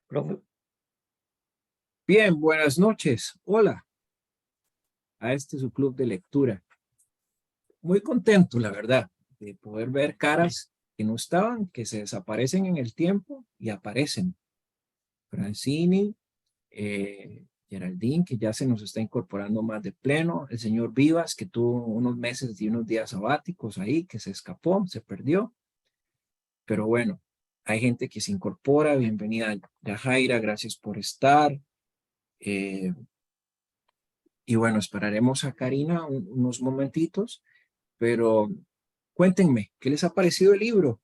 Profe, Bien, buenas noches. Hola, a este su club de lectura. Muy contento, la verdad, de poder ver caras que no estaban, que se desaparecen en el tiempo y aparecen. Francini, Geraldine, que ya se nos está incorporando más de pleno, el señor Vivas, que tuvo unos meses y unos días sabáticos ahí, que se escapó, se perdió. Pero bueno, hay gente que se incorpora. Bienvenida, Yajaira, gracias por estar. Eh, y bueno, esperaremos a Karina unos momentitos. Pero cuéntenme, ¿qué les ha parecido el libro?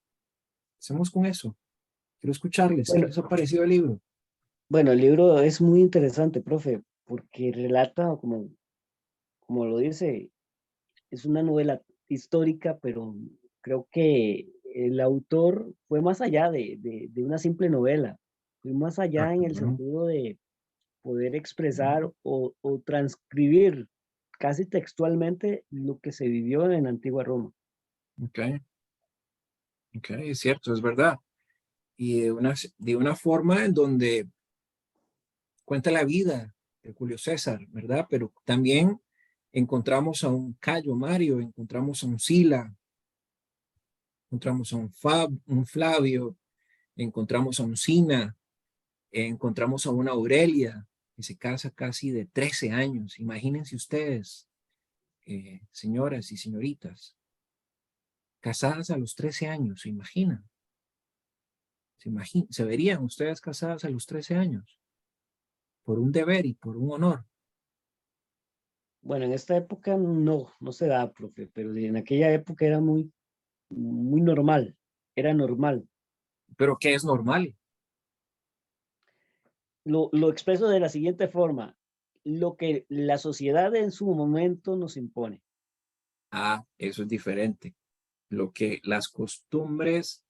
Hacemos con eso. Quiero escucharles. ¿Qué bueno, les ha parecido el libro? bueno, el libro es muy interesante, profe, porque relata, como lo dice, es una novela histórica, pero creo que el autor fue más allá de una simple novela, fue más Ah, allá en el bueno. sentido de poder expresar o transcribir casi textualmente lo que se vivió en antigua Roma. Ok, ok, es cierto, es verdad. Y de una forma en donde cuenta la vida de Julio César, ¿verdad? Pero también encontramos a un Cayo Mario, encontramos a un Sila, encontramos a un Flavio, encontramos a un Sina, encontramos a una Aurelia que se casa casi de 13 años. Imagínense ustedes, señoras y señoritas, casadas a los 13 años, ¿se imaginan? ¿Se verían ustedes casadas a los 13 años? Por un deber y por un honor. Bueno, en esta época no se da, profe, pero en aquella época era muy normal, era normal. Pero ¿qué es normal? Lo expreso de la siguiente forma, lo que la sociedad en su momento nos impone. Ah, eso es diferente. Lo que las costumbres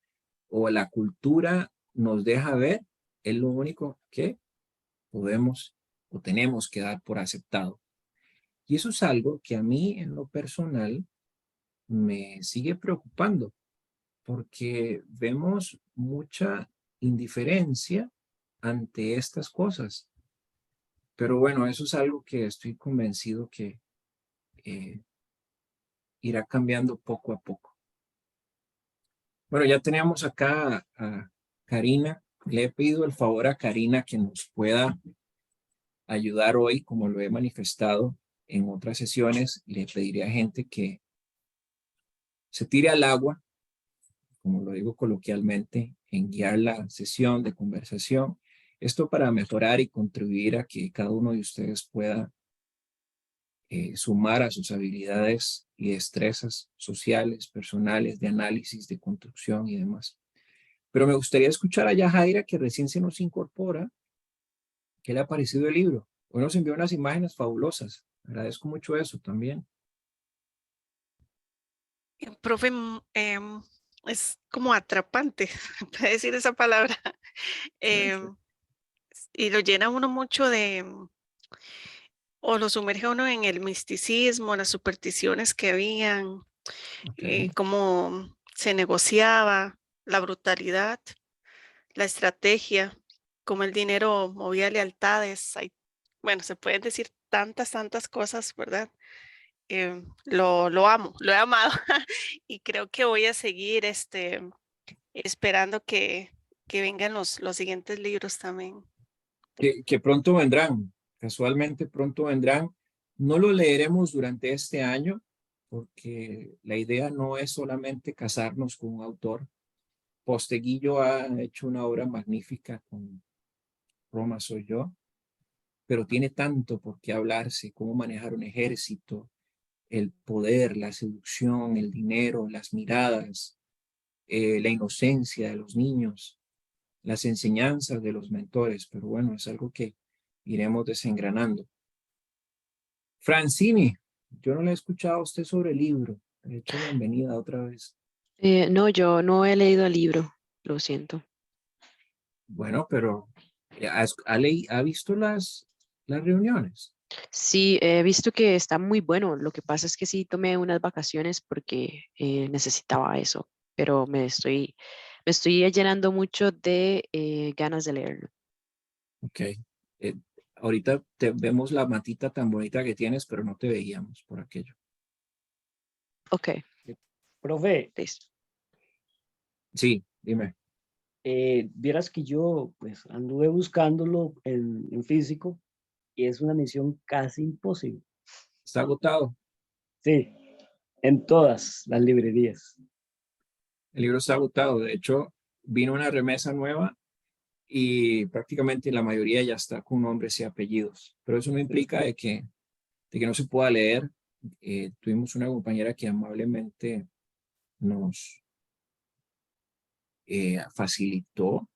o la cultura nos deja ver es lo único que podemos o tenemos que dar por aceptado. Y eso es algo que a mí en lo personal me sigue preocupando porque vemos mucha indiferencia ante estas cosas. Pero bueno, eso es algo que estoy convencido que eh, irá cambiando poco a poco. Bueno, ya tenemos acá a Karina. Le he pedido el favor a Karina que nos pueda ayudar hoy, como lo he manifestado en otras sesiones. Le pediré a gente que se tire al agua, como lo digo coloquialmente, en guiar la sesión de conversación. Esto para mejorar y contribuir a que cada uno de ustedes pueda sumar a sus habilidades y destrezas sociales, personales, de análisis, de construcción y demás. Pero me gustaría escuchar a Yajaira, que recién se nos incorpora. ¿Qué le ha parecido el libro? Hoy nos envió unas imágenes fabulosas. Agradezco mucho eso también. Profe, es como atrapante, puede decir esa palabra, Sí, sí. em, y lo llena uno mucho de, o lo sumerge uno en el misticismo, las supersticiones que habían, Ok. cómo se negociaba, la brutalidad, la estrategia, cómo el dinero movía lealtades. Bueno, se pueden decir tantas cosas, ¿verdad? Lo amo, lo he amado y creo que voy a seguir esperando que vengan los siguientes libros también. Que pronto vendrán, casualmente pronto vendrán. No lo leeremos durante este año, porque la idea no es solamente casarnos con un autor. Posteguillo ha hecho una obra magnífica con Roma soy yo, pero tiene tanto por qué hablarse, cómo manejar un ejército, el poder, la seducción, el dinero, las miradas, la inocencia de los niños, las enseñanzas de los mentores, pero bueno, es algo que iremos desengranando. Francini, yo no le he escuchado a usted sobre el libro. De hecho, bienvenida otra vez. No, yo no he leído el libro, lo siento. Bueno, pero ¿ha visto las reuniones? Sí, he visto que está muy bueno. Lo que pasa es que sí tomé unas vacaciones porque necesitaba eso, pero me estoy llenando mucho de ganas de leerlo. Ok. Eh, ahorita te vemos la matita tan bonita que tienes, pero no te veíamos por aquello. Ok, Profe, listo. Sí, dime. vieras que yo pues anduve buscándolo en físico y es una misión casi imposible. ¿Está agotado? Sí, en todas las librerías. El libro está agotado. De hecho, vino una remesa nueva y prácticamente la mayoría ya está con nombres y apellidos. Pero eso no implica de que no se pueda leer. Tuvimos una compañera que amablemente nos facilitó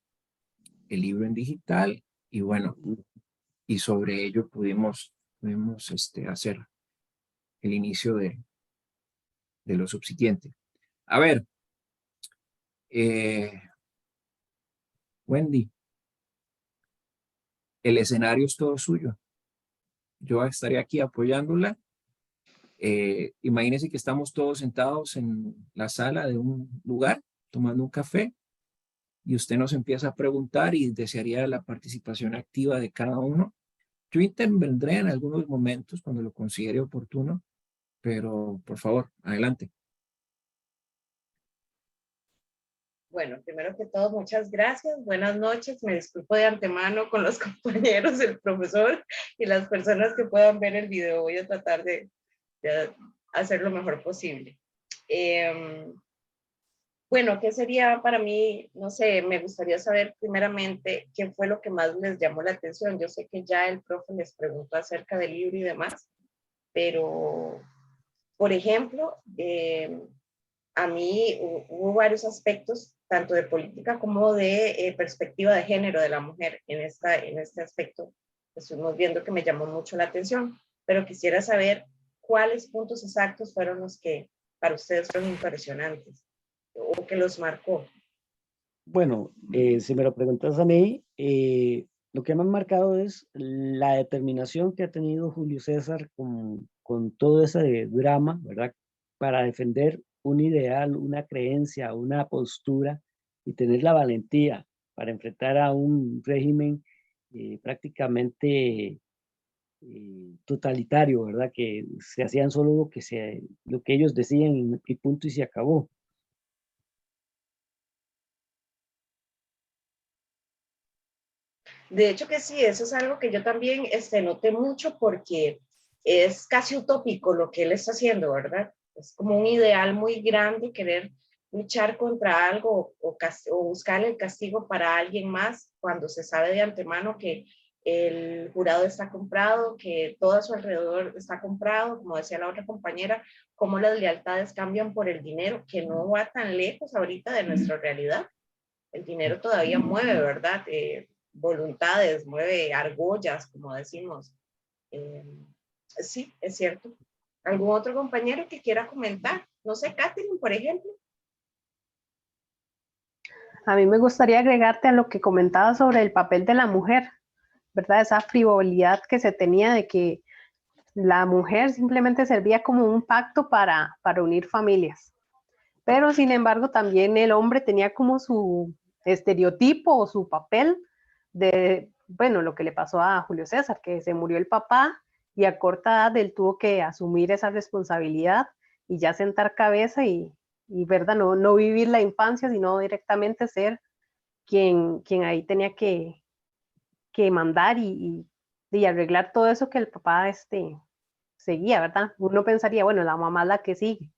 el libro en digital y bueno, y sobre ello pudimos hacer el inicio de lo subsiguiente. A ver, eh, Wendy, el escenario es todo suyo. Yo estaré aquí apoyándola. Imagínense que estamos todos sentados en la sala de un lugar tomando un café y usted nos empieza a preguntar y desearía la participación activa de cada uno. Yo intervendré en algunos momentos cuando lo considere oportuno, pero por favor, adelante. Bueno, primero que todo, muchas gracias. Buenas noches. Me disculpo de antemano con los compañeros, el profesor y las personas que puedan ver el video. Voy a tratar de hacer lo mejor posible. Bueno, ¿qué sería para mí? No sé, me gustaría saber primeramente qué fue lo que más les llamó la atención. Yo sé que ya el profe les preguntó acerca del libro y demás, pero, por ejemplo, a mí hubo varios aspectos, tanto de política como de perspectiva de género de la mujer en este aspecto. Estuvimos viendo que me llamó mucho la atención, pero quisiera saber cuáles puntos exactos fueron los que para ustedes fueron impresionantes o que los marcó. Bueno, si me lo preguntas a mí, lo que me han marcado es la determinación que ha tenido Julio César con todo ese drama, ¿verdad? Para defender un ideal, una creencia, una postura y tener la valentía para enfrentar a un régimen prácticamente totalitario, ¿verdad? Que se hacían solo lo que ellos decían y punto y se acabó. De hecho que sí, eso es algo que yo también noté mucho porque es casi utópico lo que él está haciendo, ¿verdad? Es como un ideal muy grande querer luchar contra algo o buscar el castigo para alguien más cuando se sabe de antemano que el jurado está comprado, que todo a su alrededor está comprado, como decía la otra compañera, cómo las lealtades cambian por el dinero, que no va tan lejos ahorita de nuestra realidad. El dinero todavía mueve, ¿verdad? Voluntades, mueve argollas, como decimos. Sí, es cierto. ¿Algún otro compañero que quiera comentar? No sé, Catherine, por ejemplo. A mí me gustaría agregarte a lo que comentaba sobre el papel de la mujer, ¿verdad? Esa frivolidad que se tenía de que la mujer simplemente servía como un pacto para unir familias. Pero sin embargo también el hombre tenía como su estereotipo o su papel de, bueno, lo que le pasó a Julio César, que se murió el papá y a corta edad él tuvo que asumir esa responsabilidad y ya sentar cabeza y verdad, no vivir la infancia, sino directamente ser quien ahí tenía que mandar y arreglar todo eso que el papá seguía, ¿verdad? Uno pensaría, bueno, la mamá es la que sigue,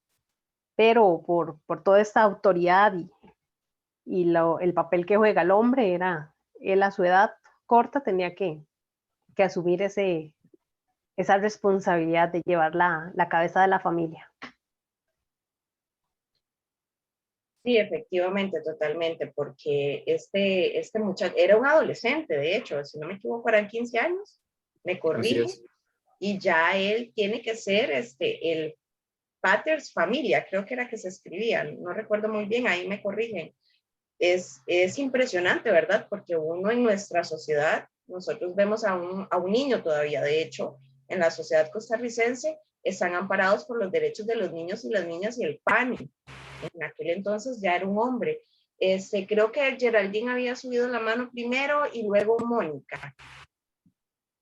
pero por toda esta autoridad y el papel que juega el hombre era, él a su edad corta tenía que asumir esa responsabilidad de llevar la cabeza de la familia. Sí, efectivamente, totalmente, porque este muchacho era un adolescente, de hecho, si no me equivoco, eran 15 años, me Así corrige, es. y ya él tiene que ser el Paters Familia, creo que era que se escribía, no recuerdo muy bien, ahí me corrigen. Es impresionante, ¿verdad? Porque uno en nuestra sociedad, nosotros vemos a un niño todavía, de hecho, en la sociedad costarricense, están amparados por los derechos de los niños y las niñas y el PANI. En aquel entonces ya era un hombre. Creo que Geraldine había subido la mano primero y luego Mónica.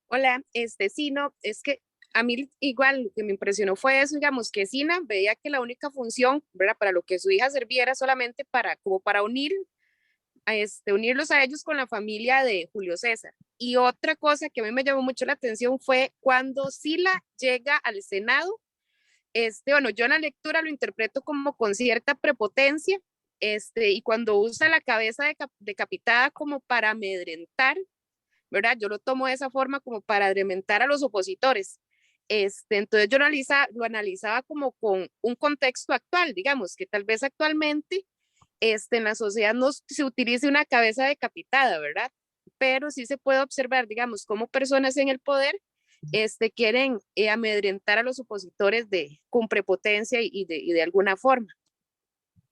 Hola, sí, no, es que a mí igual lo que me impresionó fue eso, digamos, que Sina veía que la única función, ¿verdad? Para lo que su hija servía era solamente como para unirlos a ellos con la familia de Julio César. Y otra cosa que a mí me llamó mucho la atención fue cuando Sila llega al Senado, bueno, yo en la lectura lo interpreto como con cierta prepotencia, y cuando usa la cabeza decapitada como para amedrentar, ¿verdad? Yo lo tomo de esa forma como para amedrentar a los opositores. Entonces yo lo analizaba como con un contexto actual, digamos, que tal vez actualmente en la sociedad no se utilice una cabeza decapitada, ¿verdad? Pero sí se puede observar, digamos, cómo personas en el poder quieren amedrentar a los opositores con prepotencia y de alguna forma.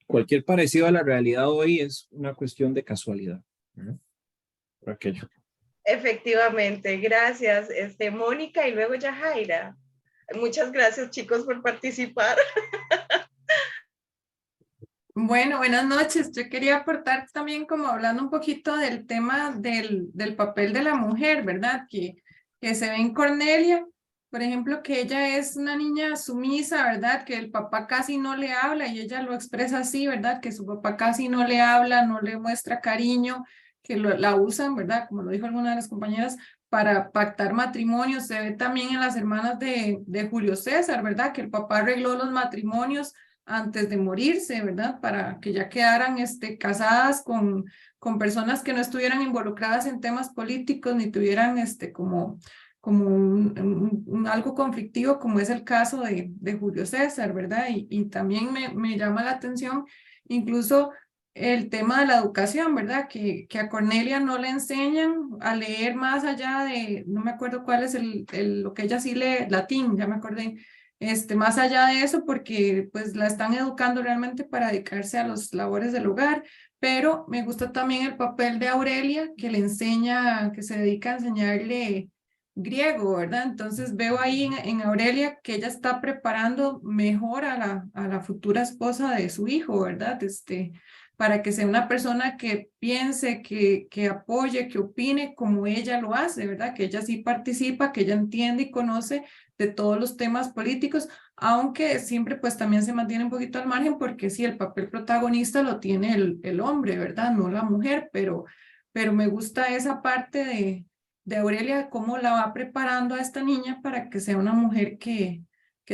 Cualquier parecido a la realidad hoy es una cuestión de casualidad, ¿no? Por aquello. Efectivamente, gracias, Mónica y luego Yajaira. Muchas gracias, chicos, por participar. Bueno, buenas noches. Yo quería aportar también como hablando un poquito del tema del papel de la mujer, ¿verdad? Que se ve en Cornelia, por ejemplo, que ella es una niña sumisa, ¿verdad? Que el papá casi no le habla y ella lo expresa así, ¿verdad? Que su papá casi no le habla, no le muestra cariño, que la usan, ¿verdad? Como lo dijo alguna de las compañeras, para pactar matrimonios. Se ve también en las hermanas de Julio César, ¿verdad? Que el papá arregló los matrimonios antes de morirse, ¿verdad? Para que ya quedaran casadas con personas que no estuvieran involucradas en temas políticos ni tuvieran como algo conflictivo, como es el caso de Julio César, ¿verdad? Y también me llama la atención incluso el tema de la educación, ¿verdad? Que a Cornelia no le enseñan a leer más allá de, no me acuerdo cuál es lo que ella sí lee, latín, ya me acordé, más allá de eso, porque pues la están educando realmente para dedicarse a los labores del hogar, pero me gusta también el papel de Aurelia, que le enseña, que se dedica a enseñarle griego, ¿verdad? Entonces veo ahí en Aurelia que ella está preparando mejor a la futura esposa de su hijo, ¿verdad? Para que sea una persona que piense, que apoye, que opine como ella lo hace, ¿verdad? Que ella sí participa, que ella entiende y conoce de todos los temas políticos, aunque siempre pues también se mantiene un poquito al margen porque sí, el papel protagonista lo tiene el hombre, ¿verdad? No la mujer, pero me gusta esa parte de Aurelia, cómo la va preparando a esta niña para que sea una mujer que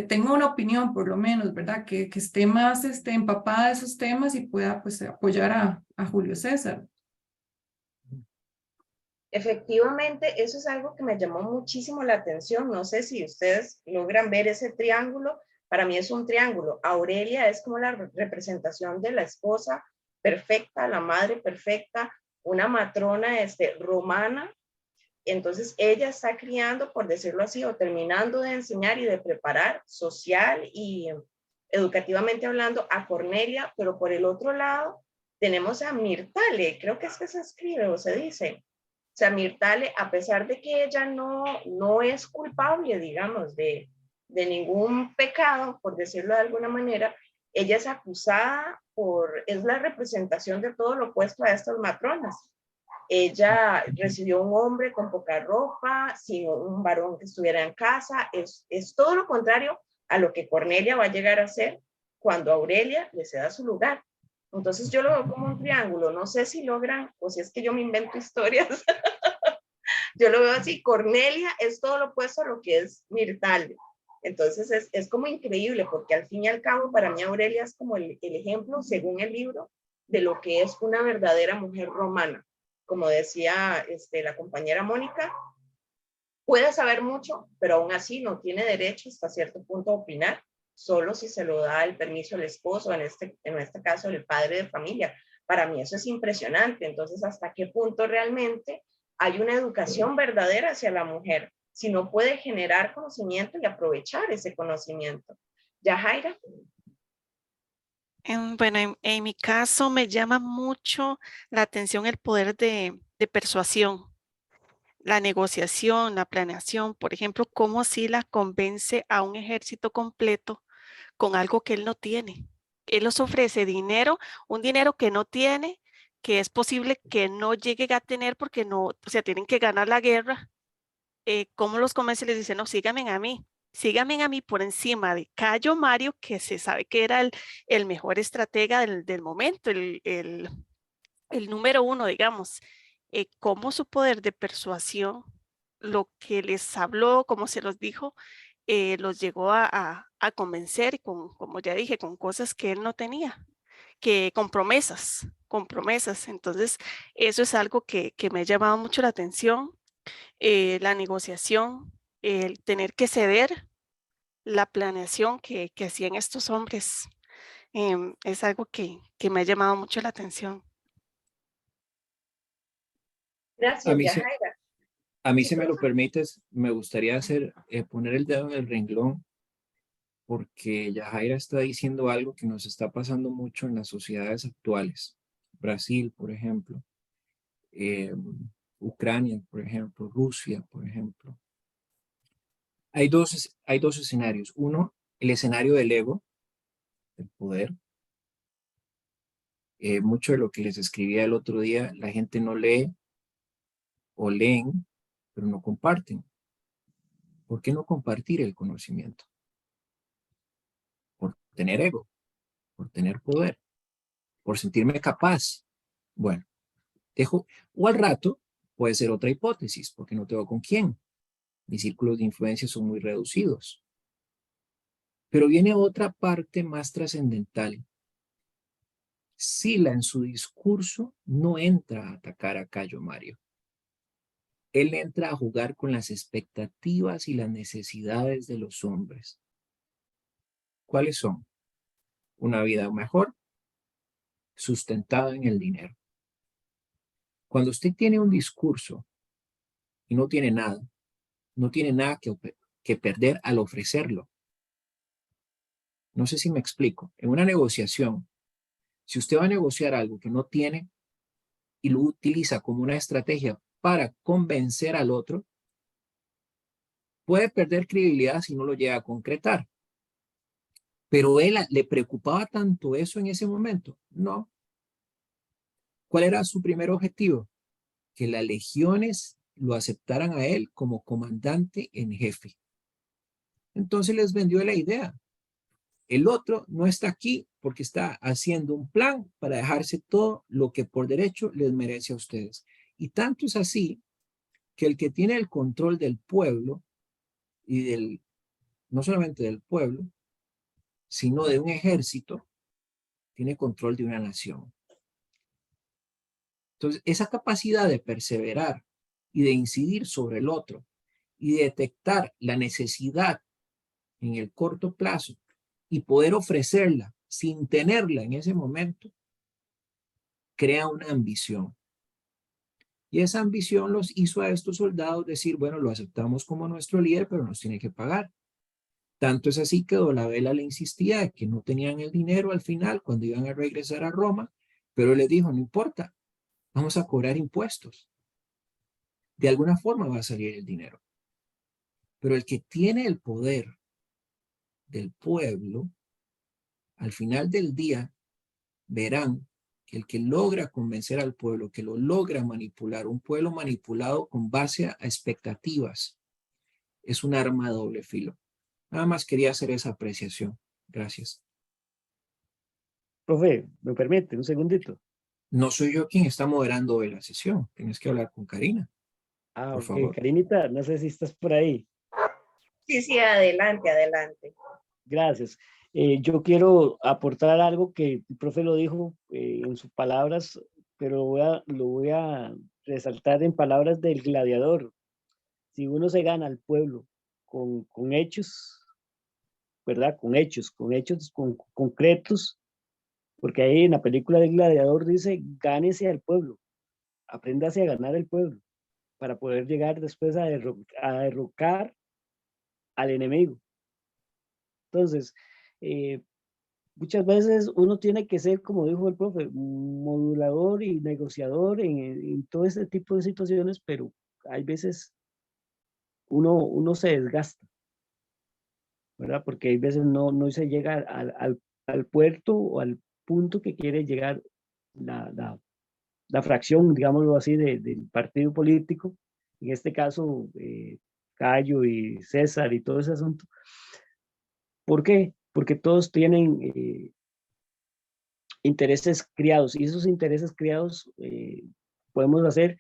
tenga una opinión, por lo menos, ¿verdad? Que esté más empapada de esos temas y pueda pues apoyar a Julio César. Efectivamente, eso es algo que me llamó muchísimo la atención. No sé si ustedes logran ver ese triángulo. Para mí es un triángulo. Aurelia es como la representación de la esposa perfecta, la madre perfecta, una matrona romana. Entonces ella está criando, por decirlo así, o terminando de enseñar y de preparar social y educativamente hablando a Cornelia, pero por el otro lado tenemos a Mirtale, creo que es que se escribe o se dice. O sea, Mirtale, a pesar de que ella no es culpable, digamos, de ningún pecado, por decirlo de alguna manera, ella es acusada es la representación de todo lo opuesto a estas matronas. Ella recibió un hombre con poca ropa, sin un varón que estuviera en casa, es todo lo contrario a lo que Cornelia va a llegar a ser cuando Aurelia le ceda su lugar. Entonces yo lo veo como un triángulo, no sé si logran, o si es que yo me invento historias, yo lo veo así, Cornelia es todo lo opuesto a lo que es Mirtalde. Entonces es como increíble, porque al fin y al cabo para mí Aurelia es como el ejemplo, según el libro, de lo que es una verdadera mujer romana. Como decía la compañera Mónica, puede saber mucho, pero aún así no tiene derecho hasta cierto punto a opinar, solo si se lo da el permiso al esposo, en este caso el padre de familia. Para mí eso es impresionante. Entonces, ¿hasta qué punto realmente hay una educación verdadera hacia la mujer si no puede generar conocimiento y aprovechar ese conocimiento? Yajaira. Bueno, en mi caso me llama mucho la atención el poder de persuasión, la negociación, la planeación. Por ejemplo, cómo Sila convence a un ejército completo con algo que él no tiene. Él nos ofrece dinero, un dinero que no tiene, que es posible que no lleguen a tener porque no, o sea, tienen que ganar la guerra. ¿Cómo los convence? Les dicen, no, síganme a mí por encima de Cayo Mario, que se sabe que era el mejor estratega del momento, el número uno, digamos. Cómo su poder de persuasión, lo que les habló, como se los dijo, los llegó a convencer, como ya dije, con cosas que él no tenía, que con promesas, con promesas. Entonces, eso es algo que me ha llamado mucho la atención, la negociación, el tener que ceder, la planeación que hacían estos hombres, es algo que me ha llamado mucho la atención. A Gracias, mí, Yajaira. a mí, Sí, si me lo profe. permites, me gustaría poner el dedo en el renglón, porque Yajaira está diciendo algo que nos está pasando mucho en las sociedades actuales. Brasil, por ejemplo, eh, Ucrania, por ejemplo, Rusia, por ejemplo. Hay dos escenarios. Uno, el escenario del ego, del poder. Mucho de lo que les escribía el otro día, la gente no lee o leen, pero no comparten. ¿Por qué no compartir el conocimiento? Por tener ego, por tener poder, por sentirme capaz. Bueno, dejo, o al rato puede ser otra hipótesis, porque no tengo con quién. Mis círculos de influencia son muy reducidos. Pero viene otra parte más trascendental. Sila en su discurso no entra a atacar a Cayo Mario. Él entra a jugar con las expectativas y las necesidades de los hombres. ¿Cuáles son? Una vida mejor, sustentada en el dinero. Cuando usted tiene un discurso y no tiene nada, no tiene nada que perder al ofrecerlo. No sé si me explico. En una negociación, si usted va a negociar algo que no tiene y lo utiliza como una estrategia para convencer al otro, puede perder credibilidad si no lo llega a concretar. Pero él le preocupaba tanto eso en ese momento. No. ¿Cuál era su primer objetivo? Que las legiones lo aceptaran a él como comandante en jefe. Entonces les vendió la idea. El otro no está aquí porque está haciendo un plan para dejarse todo lo que por derecho les merece a ustedes. Y tanto es así que el que tiene el control del pueblo y no solamente del pueblo, sino de un ejército, tiene control de una nación. Entonces, esa capacidad de perseverar y de incidir sobre el otro y de detectar la necesidad en el corto plazo y poder ofrecerla sin tenerla en ese momento, crea una ambición. Y esa ambición los hizo a estos soldados decir, bueno, lo aceptamos como nuestro líder, pero nos tiene que pagar. Tanto es así que Dolabella le insistía de que no tenían el dinero al final cuando iban a regresar a Roma, pero le dijo, no importa, vamos a cobrar impuestos. De alguna forma va a salir el dinero. Pero el que tiene el poder del pueblo, al final del día, verán que el que logra convencer al pueblo, que lo logra manipular, un pueblo manipulado con base a expectativas, es un arma de doble filo. Nada más quería hacer esa apreciación. Gracias. Profe, ¿me permite un segundito? No soy yo quien está moderando hoy la sesión. Tienes que hablar con Karina, Ah, por ok. favor. Karinita, no sé si estás por ahí. Sí, sí, adelante, adelante. Gracias. Yo quiero aportar algo que el profe lo dijo en sus palabras, pero lo voy a resaltar en palabras del gladiador. Si uno se gana al pueblo con hechos, ¿verdad? Con hechos concretos, porque ahí en la película del gladiador dice, gánese al pueblo, apréndase a ganar el pueblo, para poder llegar después a derrocar al enemigo. Entonces, eh, muchas veces uno tiene que ser, como dijo el profe, modulador y negociador en todo este tipo de situaciones, pero hay veces uno se desgasta, ¿verdad? Porque hay veces no se llega al puerto o al punto que quiere llegar la, la, la fracción, digámoslo así, del partido político, en este caso Cayo y César y todo ese asunto. ¿Por qué? Porque todos tienen intereses criados, y esos intereses criados podemos hacer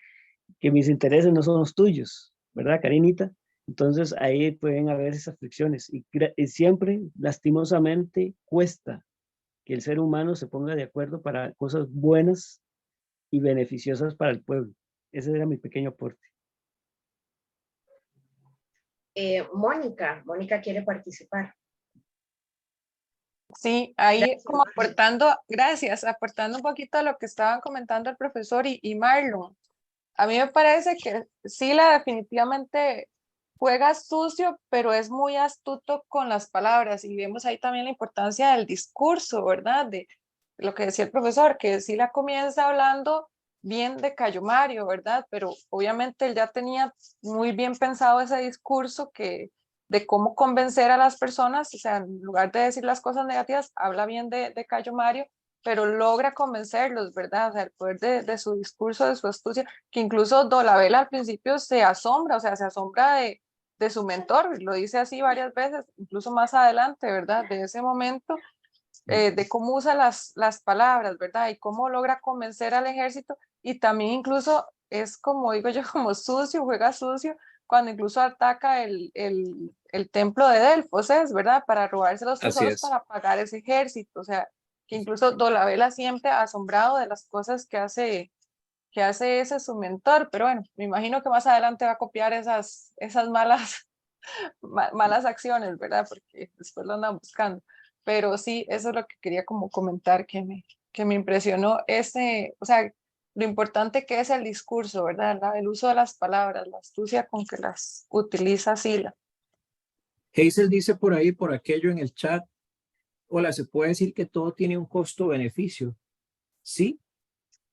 que mis intereses no son los tuyos, ¿verdad, Karinita? Entonces ahí pueden haber esas fricciones y siempre, lastimosamente, cuesta que el ser humano se ponga de acuerdo para cosas buenas y beneficiosas para el pueblo. Ese era mi pequeño aporte. Mónica quiere participar. Sí, ahí Gracias, como Mónica. aportando, gracias, aportando un poquito a lo que estaban comentando el profesor y Marlon. A mí me parece que Sila definitivamente juega astucio, pero es muy astuto con las palabras y vemos ahí también la importancia del discurso, ¿verdad? De lo que decía el profesor, que Sila comienza hablando bien de Cayo Mario, ¿verdad? Pero obviamente él ya tenía muy bien pensado ese discurso de cómo convencer a las personas, o sea, en lugar de decir las cosas negativas, habla bien de Cayo Mario, pero logra convencerlos, ¿verdad? O sea, el poder de su discurso, de su astucia, que incluso Dolabella al principio se asombra, o sea, se asombra de su mentor, lo dice así varias veces, incluso más adelante, ¿verdad? De ese momento, de cómo usa las palabras, ¿verdad? Y cómo logra convencer al ejército, y también incluso es como digo yo, como sucio, juega sucio, cuando incluso ataca el templo de Delfos, ¿es verdad? Para robarse los Así tesoros es. para pagar ese ejército, o sea, que incluso Dolabella siempre asombrado de las cosas que hace ese su mentor, pero bueno, me imagino que más adelante va a copiar esas malas, malas acciones, ¿verdad? Porque después lo andan buscando. Pero sí, eso es lo que quería como comentar, que me impresionó o sea, lo importante que es el discurso, ¿verdad? El uso de las palabras, la astucia con que las utiliza Sila. Hazel dice por ahí, por aquello en el chat, hola, ¿se puede decir que todo tiene un costo-beneficio? Sí,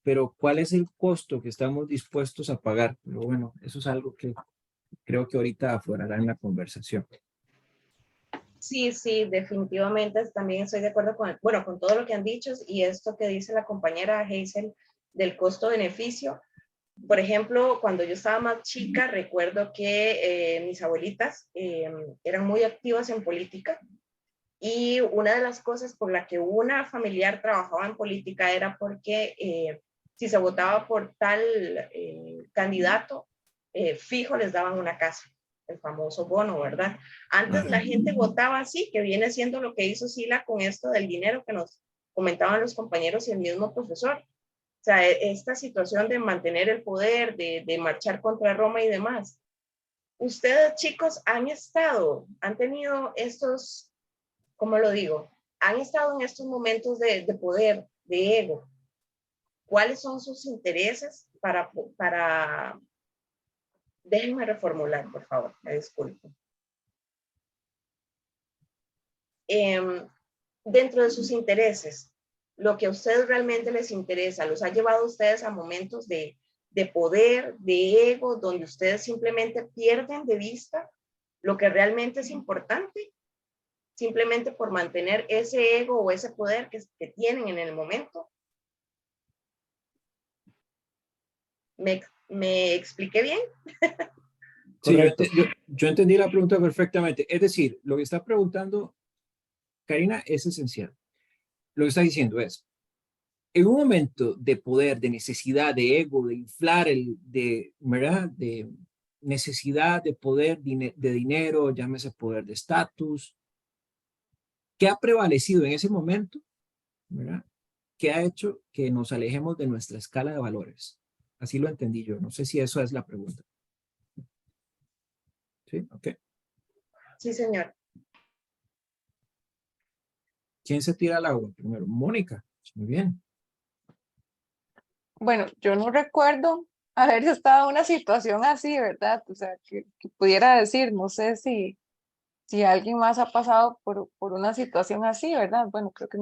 pero ¿cuál es el costo que estamos dispuestos a pagar? Pero bueno, eso es algo que creo que ahorita aflorará en la conversación. Sí, sí, definitivamente también estoy de acuerdo con todo lo que han dicho y esto que dice la compañera Hazel del costo-beneficio. Por ejemplo, cuando yo estaba más chica, recuerdo que mis abuelitas eran muy activas en política y una de las cosas por la que una familiar trabajaba en política era porque si se votaba por tal candidato, fijo les daban una casa, el famoso bono, ¿verdad? Antes la gente votaba así, que viene siendo lo que hizo Sila con esto del dinero que nos comentaban los compañeros y el mismo profesor. O sea, esta situación de mantener el poder, de marchar contra Roma y demás. Ustedes, chicos, han tenido estos, ¿cómo lo digo? Han estado en estos momentos de poder, de ego. ¿Cuáles son sus intereses para... Déjenme reformular, por favor, me disculpo. Dentro de sus intereses, lo que a ustedes realmente les interesa, los ha llevado a ustedes a momentos de poder, de ego, donde ustedes simplemente pierden de vista lo que realmente es importante, simplemente por mantener ese ego o ese poder que tienen en el momento. ¿Me expliqué bien? Sí, yo entendí la pregunta perfectamente. Es decir, lo que está preguntando Karina es esencial. Lo que está diciendo es, en un momento de poder, de necesidad, de ego, de inflar, ¿verdad? De necesidad de poder, de dinero, llámese poder de estatus, ¿qué ha prevalecido en ese momento? ¿Verdad? ¿Qué ha hecho que nos alejemos de nuestra escala de valores? Así lo entendí yo. No sé si eso es la pregunta. ¿Sí? Ok. Sí, señor. ¿Quién se tira al agua primero? Mónica. Muy bien. Bueno, yo no recuerdo haber estado en una situación así, ¿verdad? O sea, que pudiera decir, no sé si alguien más ha pasado por una situación así, ¿verdad? Bueno, creo que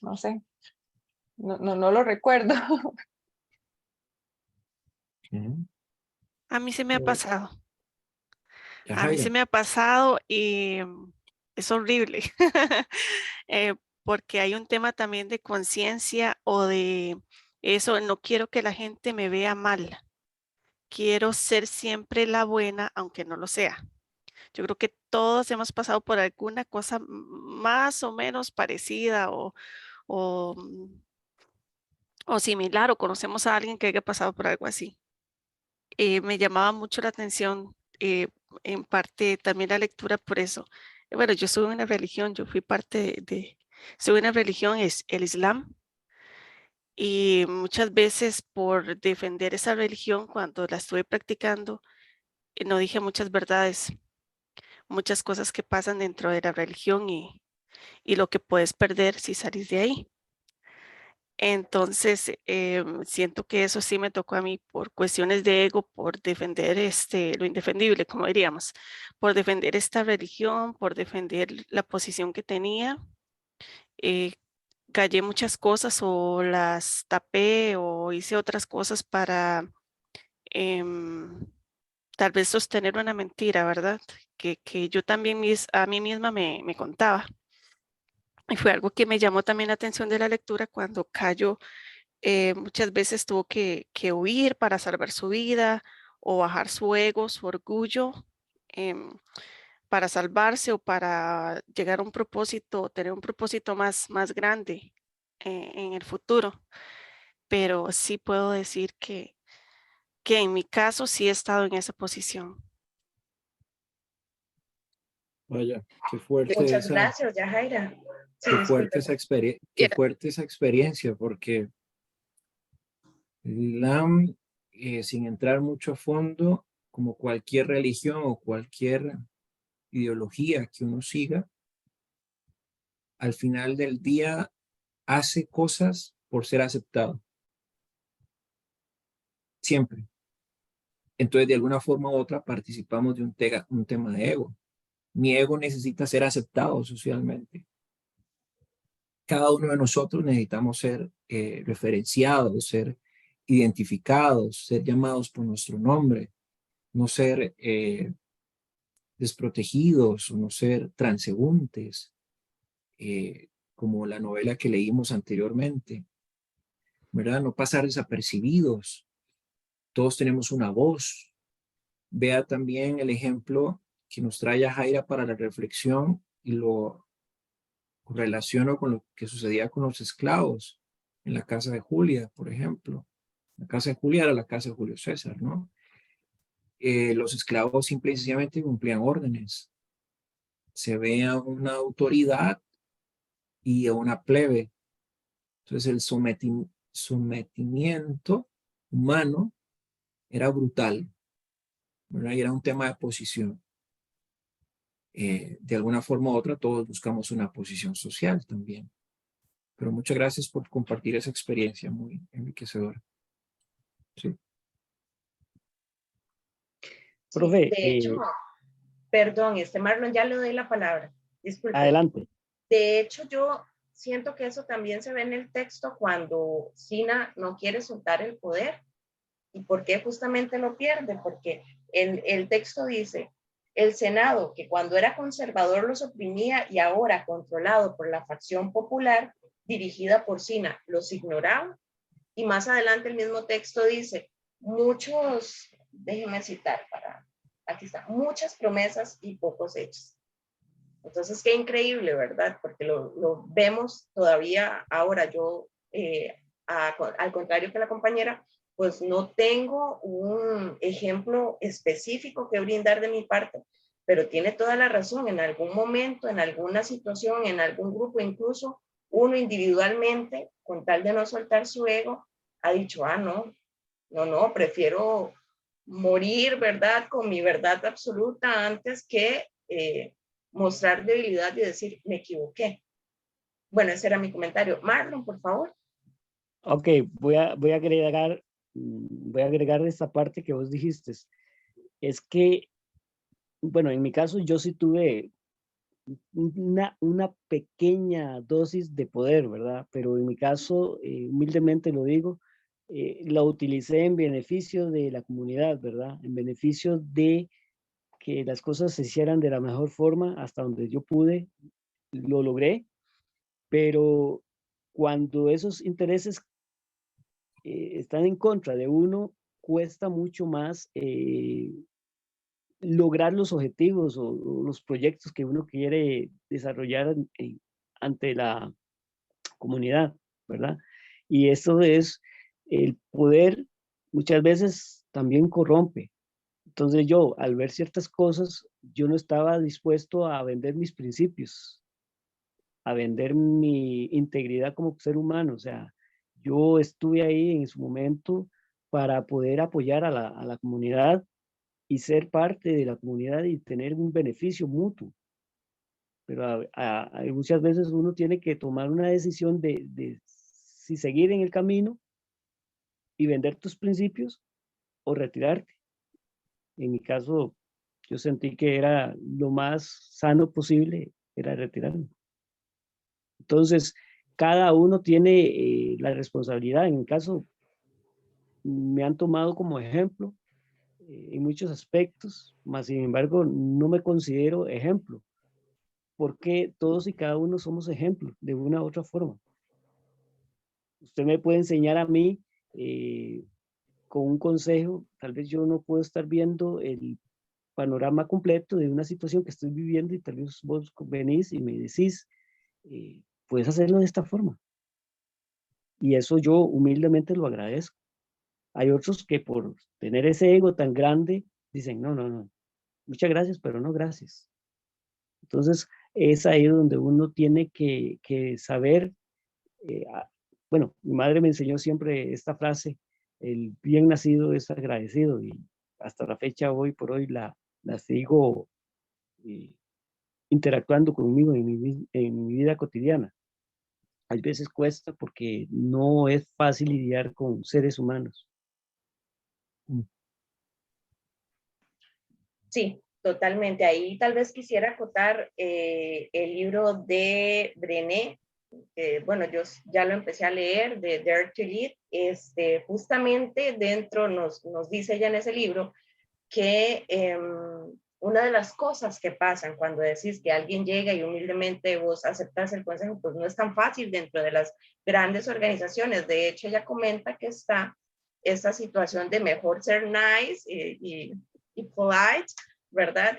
no sé, no lo recuerdo. A mí se me ha pasado. Ya, A mí se Jaira. me ha pasado y es horrible. Porque hay un tema también de conciencia o de Eso, no quiero que la gente me vea mal. Quiero ser siempre la buena, aunque no lo sea. Yo creo que todos hemos pasado por alguna cosa más o menos parecida o, o similar, o conocemos a alguien que haya pasado por algo así. Me llamaba mucho la atención, en parte también la lectura por eso. Bueno, yo soy una religión, yo fui parte soy una religión, es el Islam, y muchas veces por defender esa religión, cuando la estuve practicando, no dije muchas verdades, muchas cosas que pasan dentro de la religión y lo que puedes perder si salís de ahí. Entonces, siento que eso sí me tocó a mí por cuestiones de ego, por defender lo indefendible, como diríamos, por defender esta religión, por defender la posición que tenía. eh, Callé muchas cosas o las tapé o hice otras cosas para em, tal vez sostener una mentira, ¿verdad? Que yo también a mí misma me contaba. Y fue algo que me llamó también la atención de la lectura cuando Cayo muchas veces tuvo que huir para salvar su vida o bajar su ego, su orgullo, em, para salvarse o para llegar a un propósito, tener un propósito más grande en el futuro. Pero sí puedo decir que en mi caso sí he estado en esa posición. Vaya, qué fuerte Muchas esa, gracias, Yajaira. Sí, qué fuerte disculpe. qué fuerte esa experiencia, porque Islam, sin entrar mucho a fondo, como cualquier religión o cualquier ideología que uno siga, al final del día hace cosas por ser aceptado, siempre. Entonces, de alguna forma u otra, participamos de un tema de ego. Mi ego necesita ser aceptado socialmente. Cada uno de nosotros necesitamos ser referenciados, ser identificados, ser llamados por nuestro nombre, no ser desprotegidos o no ser transeúntes, como la novela que leímos anteriormente, ¿verdad? No pasar desapercibidos. Todos tenemos una voz. Vea también el ejemplo que nos trae Jaira para la reflexión y lo relaciono con lo que sucedía con los esclavos en la casa de Julia, por ejemplo. La casa de Julia era la casa de Julio César, ¿no? Los esclavos simple y sencillamente cumplían órdenes. Se ve a una autoridad y a una plebe. Entonces el sometimiento humano era brutal, ¿verdad? Y era un tema de posición. De alguna forma u otra todos buscamos una posición social también. Pero muchas gracias por compartir esa experiencia muy enriquecedora. Sí. Sí, Profe, de hecho, perdón, Marlon, ya le doy la palabra. Disculpe. adelante. De hecho, yo siento que eso también se ve en el texto cuando Sina no quiere soltar el poder. ¿Y por qué justamente lo pierde? Porque el texto dice, el Senado, que cuando era conservador los oprimía y ahora controlado por la facción popular dirigida por Sina, los ignoraba. Y más adelante el mismo texto dice, déjenme citar aquí está, muchas promesas y pocos hechos. Entonces, qué increíble, ¿verdad? Porque lo vemos todavía ahora. Yo, al contrario que la compañera, pues no tengo un ejemplo específico que brindar de mi parte, pero tiene toda la razón. En algún momento, en alguna situación, en algún grupo, incluso uno individualmente, con tal de no soltar su ego, ha dicho, no, prefiero morir, ¿verdad? Con mi verdad absoluta antes que mostrar debilidad y decir, me equivoqué. Bueno, ese era mi comentario. Marlon, por favor. Ok, voy a agregar esta parte que vos dijiste. Es que, bueno, en mi caso yo sí tuve una pequeña dosis de poder, ¿verdad? Pero en mi caso, humildemente lo digo, la utilicé en beneficio de la comunidad, ¿verdad? En beneficio de que las cosas se hicieran de la mejor forma hasta donde yo pude, lo logré, pero cuando esos intereses están en contra de uno, cuesta mucho más lograr los objetivos o los proyectos que uno quiere desarrollar ante la comunidad, ¿verdad? Y esto es, el poder muchas veces también corrompe. Entonces yo, al ver ciertas cosas, yo no estaba dispuesto a vender mis principios, a vender mi integridad como ser humano. O sea, yo estuve ahí en su momento para poder apoyar a la comunidad y ser parte de la comunidad y tener un beneficio mutuo. Pero muchas veces uno tiene que tomar una decisión de si seguir en el camino y vender tus principios o retirarte. En mi caso, yo sentí que era lo más sano posible, era retirarme. Entonces, cada uno tiene la responsabilidad. En mi caso, me han tomado como ejemplo en muchos aspectos, mas sin embargo, no me considero ejemplo, porque todos y cada uno somos ejemplos de una u otra forma. Usted me puede enseñar a mí con un consejo, tal vez yo no puedo estar viendo el panorama completo de una situación que estoy viviendo y tal vez vos venís y me decís, puedes hacerlo de esta forma. Y eso yo humildemente lo agradezco. Hay otros que por tener ese ego tan grande dicen, no, no, no, muchas gracias, pero no gracias. Entonces, es ahí donde uno tiene que saber, bueno, mi madre me enseñó siempre esta frase, el bien nacido es agradecido, y hasta la fecha, hoy por hoy, la sigo interactuando conmigo en mi vida cotidiana. Hay veces cuesta porque no es fácil lidiar con seres humanos. Sí, totalmente. Ahí tal vez quisiera acotar el libro de Brené. Bueno, yo ya lo empecé a leer, de Dare to Lead. Justamente dentro nos dice ella en ese libro que una de las cosas que pasan cuando decís que alguien llega y humildemente vos aceptas el consejo, pues no es tan fácil dentro de las grandes organizaciones. De hecho, ella comenta que está esta situación de mejor ser nice y polite, ¿verdad?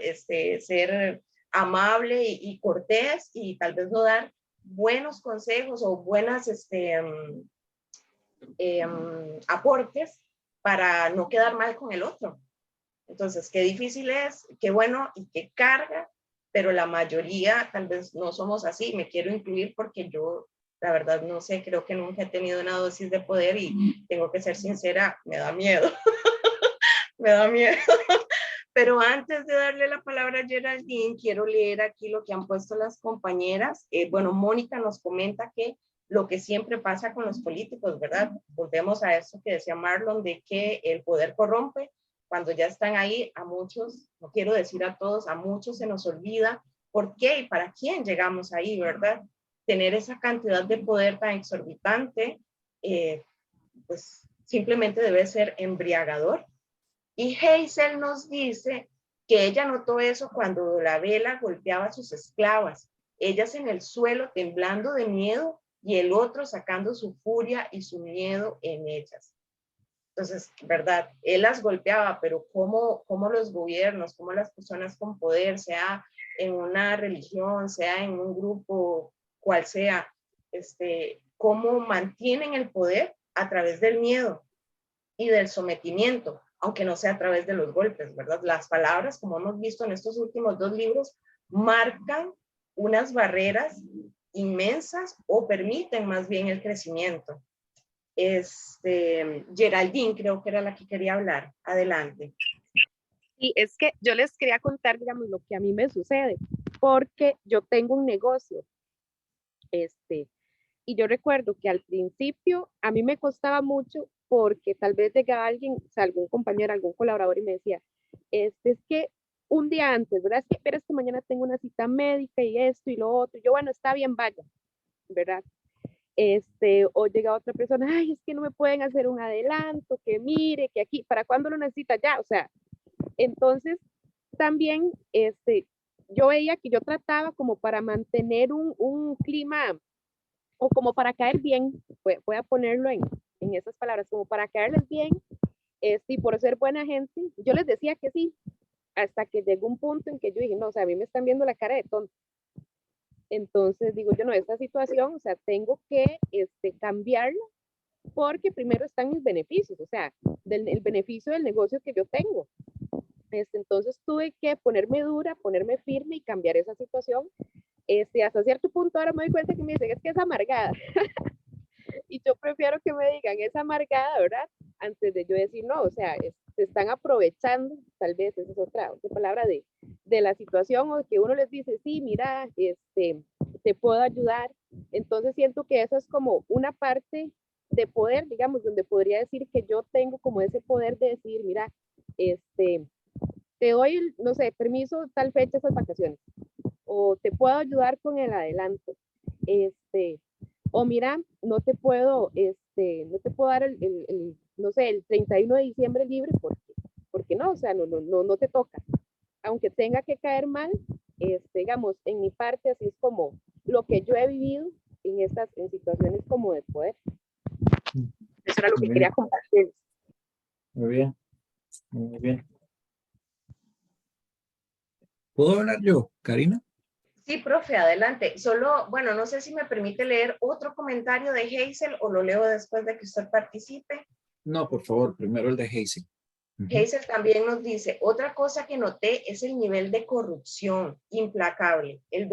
Ser amable y cortés, y tal vez no dar buenos consejos o buenas aportes para no quedar mal con el otro. Entonces, qué difícil es, qué bueno y qué carga, pero la mayoría tal vez no somos así. Me quiero incluir porque yo, la verdad, no sé, creo que nunca he tenido una dosis de poder y tengo que ser sincera, me da miedo. Me da miedo. Pero antes de darle la palabra a Geraldine, quiero leer aquí lo que han puesto las compañeras. Bueno, Mónica nos comenta que lo que siempre pasa con los políticos, ¿verdad? Volvemos a eso que decía Marlon, de que el poder corrompe. Cuando ya están ahí, a muchos, no quiero decir a todos, a muchos se nos olvida por qué y para quién llegamos ahí, ¿verdad? Tener esa cantidad de poder tan exorbitante, pues simplemente debe ser embriagador. Y Hazel nos dice que ella notó eso cuando la vela golpeaba a sus esclavas, ellas en el suelo temblando de miedo y el otro sacando su furia y su miedo en ellas. Entonces, ¿verdad? Él las golpeaba, pero ¿cómo los gobiernos, cómo las personas con poder, sea en una religión, sea en un grupo, cual sea, cómo mantienen el poder a través del miedo y del sometimiento, aunque no sea a través de los golpes, ¿verdad? Las palabras, como hemos visto en estos últimos dos libros, marcan unas barreras inmensas o permiten más bien el crecimiento. Geraldine creo que era la que quería hablar. Adelante. Y es que yo les quería contar, digamos, lo que a mí me sucede, porque yo tengo un negocio, y yo recuerdo que al principio a mí me costaba mucho porque tal vez llegaba alguien, o sea, algún compañero, algún colaborador y me decía, es que un día antes, ¿verdad? Pero es que mañana tengo una cita médica y esto y lo otro. Yo, bueno, está bien, vaya, ¿verdad? O llega otra persona, ay, es que no me pueden hacer un adelanto, que mire, que aquí, ¿para cuándo lo necesita ya? O sea, entonces también, yo veía que yo trataba como para mantener un clima o como para caer bien, voy a ponerlo en en esas palabras, como para caerles bien, y por ser buena gente, yo les decía que sí, hasta que llegó un punto en que yo dije, no, o sea, a mí me están viendo la cara de tonto. Entonces digo yo, no, esta situación, o sea, tengo que cambiarla, porque primero están mis beneficios, o sea, el beneficio del negocio que yo tengo. Entonces tuve que ponerme dura, ponerme firme y cambiar esa situación. Hasta cierto punto ahora me doy cuenta que me dicen, es que es amargada. Y yo prefiero que me digan, es amargada, ¿verdad? Antes de yo decir, no, o sea, se están aprovechando, tal vez esa es otra palabra de la situación, o que uno les dice, sí, mira, te puedo ayudar. Entonces siento que eso es como una parte de poder, digamos, donde podría decir que yo tengo como ese poder de decir, mira, te doy, no sé, permiso tal fecha, esas vacaciones, o te puedo ayudar con el adelanto, o mira, no te puedo dar no sé, el 31 de diciembre libre porque no, o sea, no te toca. Aunque tenga que caer mal, digamos, en mi parte, así es como lo que yo he vivido en situaciones como de poder. Eso era lo que quería compartir. Muy bien, muy bien. ¿Puedo hablar yo, Karina? Sí, profe, adelante. Solo, bueno, no sé si me permite leer otro comentario de Hazel o lo leo después de que usted participe. No, por favor, primero el de Hazel. Hazel también nos dice, otra cosa que noté es el nivel de corrupción implacable, el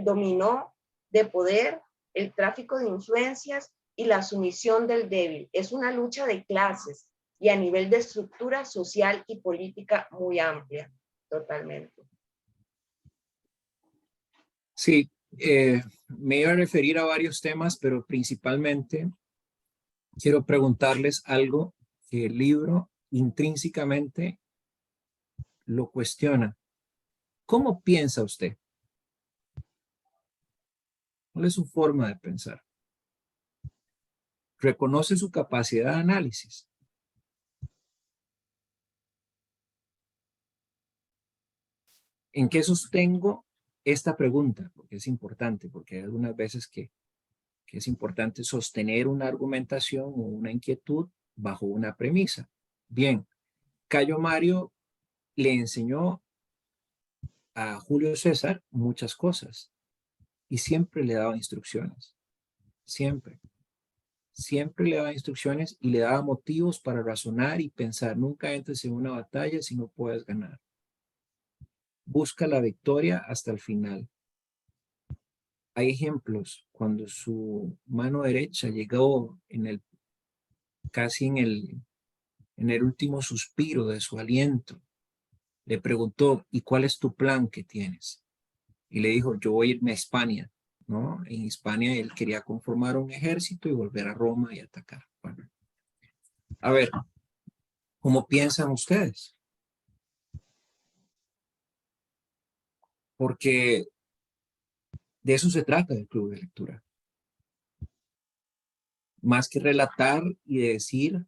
dominó de poder, el tráfico de influencias y la sumisión del débil. Es una lucha de clases y a nivel de estructura social y política muy amplia, totalmente. Sí, me iba a referir a varios temas, pero principalmente quiero preguntarles algo que el libro intrínsecamente lo cuestiona. ¿Cómo piensa usted? ¿Cuál es su forma de pensar? ¿Reconoce su capacidad de análisis? ¿En qué sostengo esta pregunta? Porque es importante, porque hay algunas veces que es importante sostener una argumentación o una inquietud bajo una premisa. Bien, Cayo Mario le enseñó a Julio César muchas cosas y siempre le daba instrucciones, siempre le daba instrucciones y le daba motivos para razonar y pensar. Nunca entres en una batalla si no puedes ganar. Busca la victoria hasta el final. Hay ejemplos cuando su mano derecha llegó casi en el último suspiro de su aliento. Le preguntó, ¿y cuál es tu plan que tienes? Y le dijo, yo voy a irme a España, ¿no? En España él quería conformar un ejército y volver a Roma y atacar. Bueno, a ver, ¿cómo piensan ustedes? Porque de eso se trata el club de lectura. Más que relatar y decir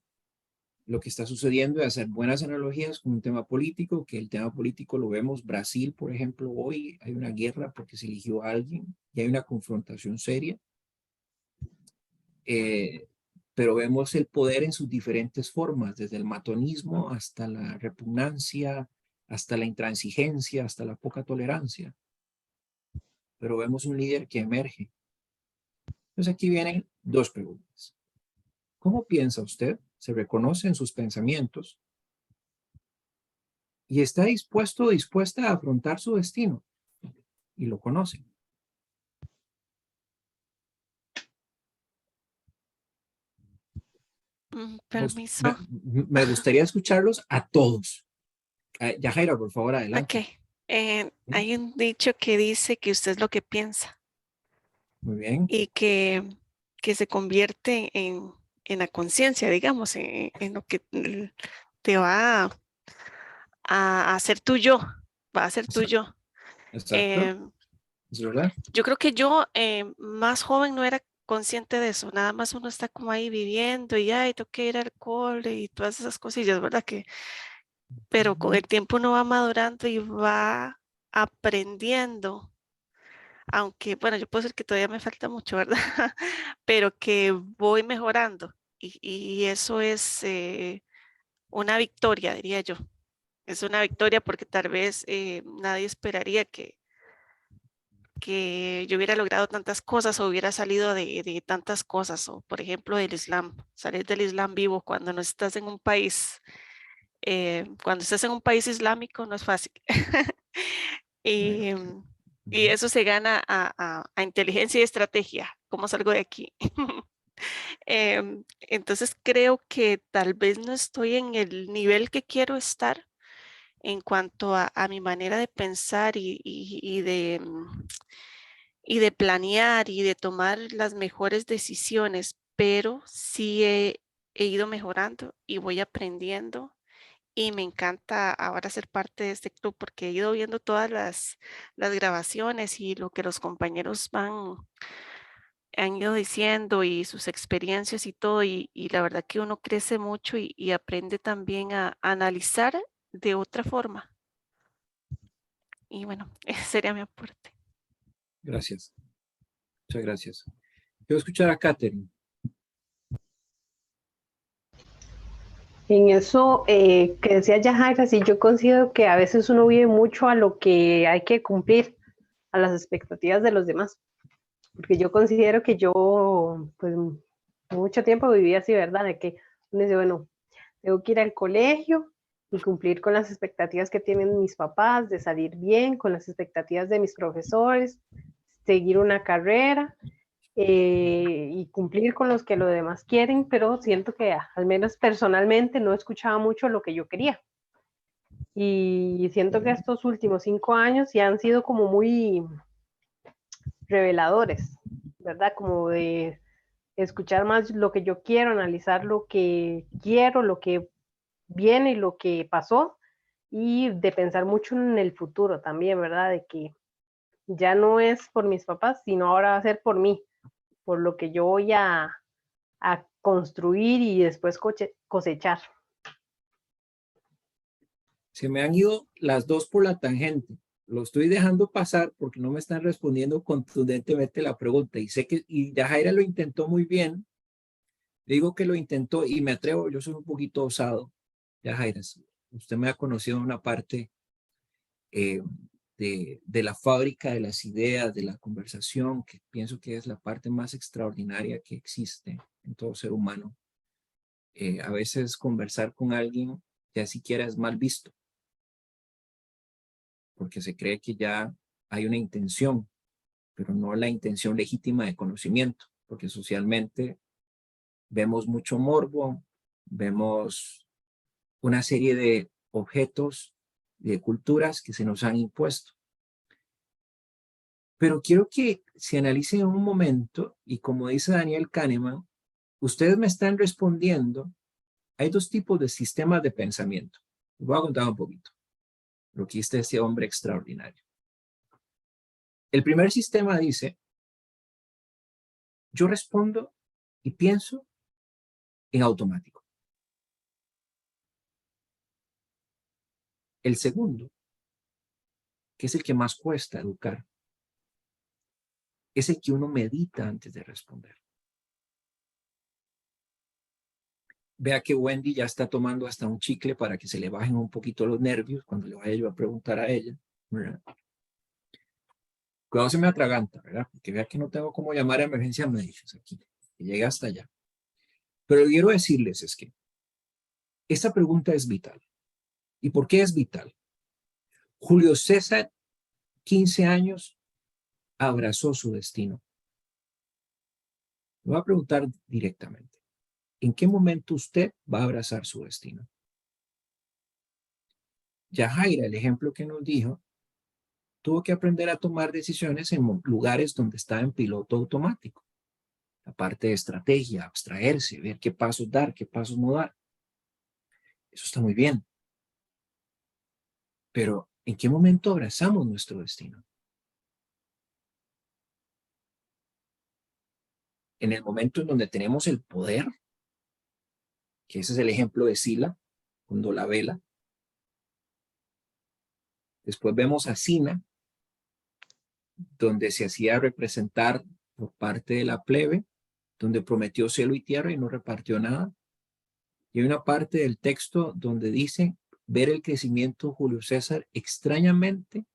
lo que está sucediendo y hacer buenas analogías con un tema político, que el tema político lo vemos, Brasil, por ejemplo, hoy hay una guerra porque se eligió a alguien y hay una confrontación seria. Pero vemos el poder en sus diferentes formas, desde el matonismo hasta la repugnancia, hasta la intransigencia, hasta la poca tolerancia. Pero vemos un líder que emerge. Entonces aquí vienen dos preguntas. ¿Cómo piensa usted? ¿Se reconoce en sus pensamientos? ¿Y está dispuesto o dispuesta a afrontar su destino? Y lo conoce. Permiso. Me gustaría escucharlos a todos. Yajaira, por favor, adelante. Ok. Hay un dicho que dice que usted es lo que piensa Muy bien. y que se convierte en la conciencia, digamos, en lo que te va a hacer tuyo, va a ser tuyo. Exacto. ¿Es verdad? Yo creo que yo más joven no era consciente de eso, nada más uno está como ahí viviendo y ay, tengo que ir al cole y todas esas cosillas, ¿verdad? Pero con el tiempo uno va madurando y va aprendiendo, aunque bueno, yo puedo decir que todavía me falta mucho, ¿verdad? Pero que voy mejorando y eso es una victoria, diría yo. Es una victoria porque tal vez nadie esperaría que yo hubiera logrado tantas cosas o hubiera salido de tantas cosas, o por ejemplo del Islam, salir del Islam vivo cuando no estás en un país, cuando estás en un país islámico no es fácil. Y, y eso se gana a inteligencia y estrategia. ¿Cómo salgo de aquí? Entonces creo que tal vez no estoy en el nivel que quiero estar en cuanto a mi manera de pensar y de planear y de tomar las mejores decisiones, pero sí he ido mejorando y voy aprendiendo y me encanta ahora ser parte de este club porque he ido viendo todas las grabaciones y lo que los compañeros han ido diciendo y sus experiencias y todo, y la verdad que uno crece mucho y aprende también a analizar de otra forma. Y bueno, ese sería mi aporte. Gracias. Muchas gracias. Quiero escuchar a Katherine. En eso que decía Yajaira, sí, yo considero que a veces uno vive mucho a lo que hay que cumplir, a las expectativas de los demás. Porque yo considero que yo, pues, mucho tiempo viví así, ¿verdad? De que uno dice, bueno, tengo que ir al colegio y cumplir con las expectativas que tienen mis papás, de salir bien, con las expectativas de mis profesores, seguir una carrera y cumplir con los que los demás quieren, pero siento que al menos personalmente no escuchaba mucho lo que yo quería. Y siento que estos últimos 5 años ya han sido como muy reveladores, ¿verdad? Como de escuchar más lo que yo quiero, analizar lo que quiero, lo que viene y lo que pasó, y de pensar mucho en el futuro también, ¿verdad? De que ya no es por mis papás, sino ahora va a ser por mí, por lo que yo voy a construir y después cosechar. Se me han ido las dos por la tangente. Lo estoy dejando pasar porque no me están respondiendo contundentemente la pregunta. Y sé que Yajaira lo intentó muy bien. Digo que lo intentó y me atrevo, yo soy un poquito osado. Yajaira, usted me ha conocido en una parte de la fábrica de las ideas, de la conversación, que pienso que es la parte más extraordinaria que existe en todo ser humano. A veces conversar con alguien ya siquiera es mal visto, porque se cree que ya hay una intención, pero no la intención legítima de conocimiento, porque socialmente vemos mucho morbo, vemos una serie de objetos, de culturas que se nos han impuesto. Pero quiero que se analicen en un momento, y como dice Daniel Kahneman, ustedes me están respondiendo, hay dos tipos de sistemas de pensamiento. Les voy a contar un poquito lo que dice este hombre extraordinario. El primer sistema dice, yo respondo y pienso en automático. El segundo, que es el que más cuesta educar, es el que uno medita antes de responder. Vea que Wendy ya está tomando hasta un chicle para que se le bajen un poquito los nervios cuando le vaya yo a preguntar a ella, ¿verdad? Cuidado se me atraganta, ¿verdad? Porque vea que no tengo cómo llamar a emergencias médicas aquí, que llegue hasta allá. Pero lo que quiero decirles es que esta pregunta es vital. ¿Y por qué es vital? Julio César, 15 años, abrazó su destino. Me voy a preguntar directamente, ¿en qué momento usted va a abrazar su destino? Yajaira, el ejemplo que nos dijo, tuvo que aprender a tomar decisiones en lugares donde estaba en piloto automático. La parte de estrategia, abstraerse, ver qué pasos dar, qué pasos no dar. Eso está muy bien. Pero, ¿en qué momento abrazamos nuestro destino? En el momento en donde tenemos el poder, que ese es el ejemplo de Sila, con Dolabella. Después vemos a Sina, donde se hacía representar por parte de la plebe, donde prometió cielo y tierra y no repartió nada. Y hay una parte del texto donde dice, ver el crecimiento de Julio César extrañamente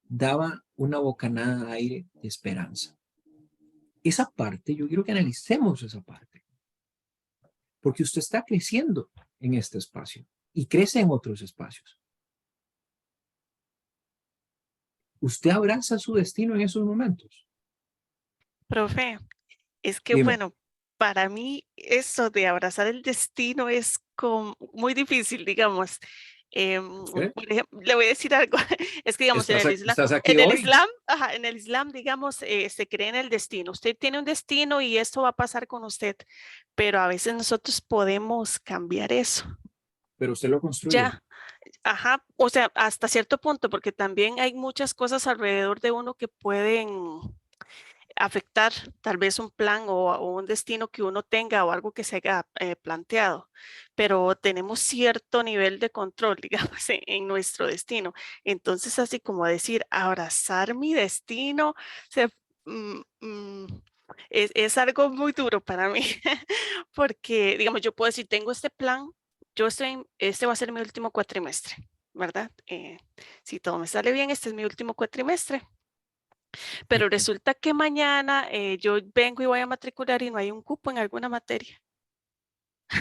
daba una bocanada de aire de esperanza. Esa parte, yo quiero que analicemos esa parte, porque usted está creciendo en este espacio y crece en otros espacios. ¿Usted abraza su destino en esos momentos? Profe, es que Dime. bueno, para mí eso de abrazar el destino es muy difícil, digamos. ¿Qué? Por le voy a decir algo, es que digamos ¿Estás aquí hoy? En el Islam, digamos, se cree en el destino. Usted tiene un destino y esto va a pasar con usted, pero a veces nosotros podemos cambiar eso. Pero usted lo construye. Ya, ajá, o sea, hasta cierto punto, porque también hay muchas cosas alrededor de uno que pueden afectar tal vez un plan o un destino que uno tenga o algo que se haya planteado, pero tenemos cierto nivel de control, digamos, nuestro destino. Entonces, así como decir, abrazar mi destino, se, mm, mm, es algo muy duro para mí, porque, digamos, yo puedo decir, tengo este plan, este va a ser mi último cuatrimestre, ¿verdad? Si todo me sale bien, este es mi último cuatrimestre. Pero resulta que mañana yo vengo y voy a matricular y no hay un cupo en alguna materia.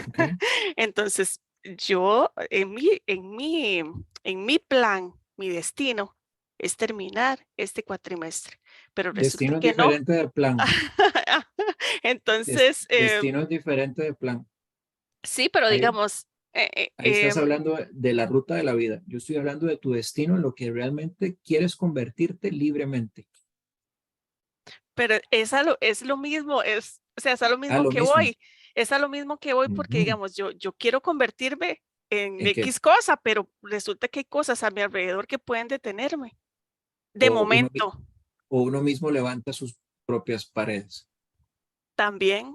Okay. Entonces, yo en mi plan, mi destino es terminar este cuatrimestre, pero resulta Destino es que no. diferente de plan. Entonces, Destino es diferente de plan. sí, pero Ahí, digamos, ahí estás hablando de la ruta de la vida. Yo estoy hablando de tu destino, en lo que realmente quieres convertirte libremente. pero es lo mismo, o sea, es a lo mismo Lo que mismo. voy, es a lo mismo que voy porque, Ujú. digamos, yo quiero convertirme en ¿En qué? X cosa, pero resulta que hay cosas a mi alrededor que pueden detenerme. De O uno, momento, o uno mismo levanta sus propias paredes. también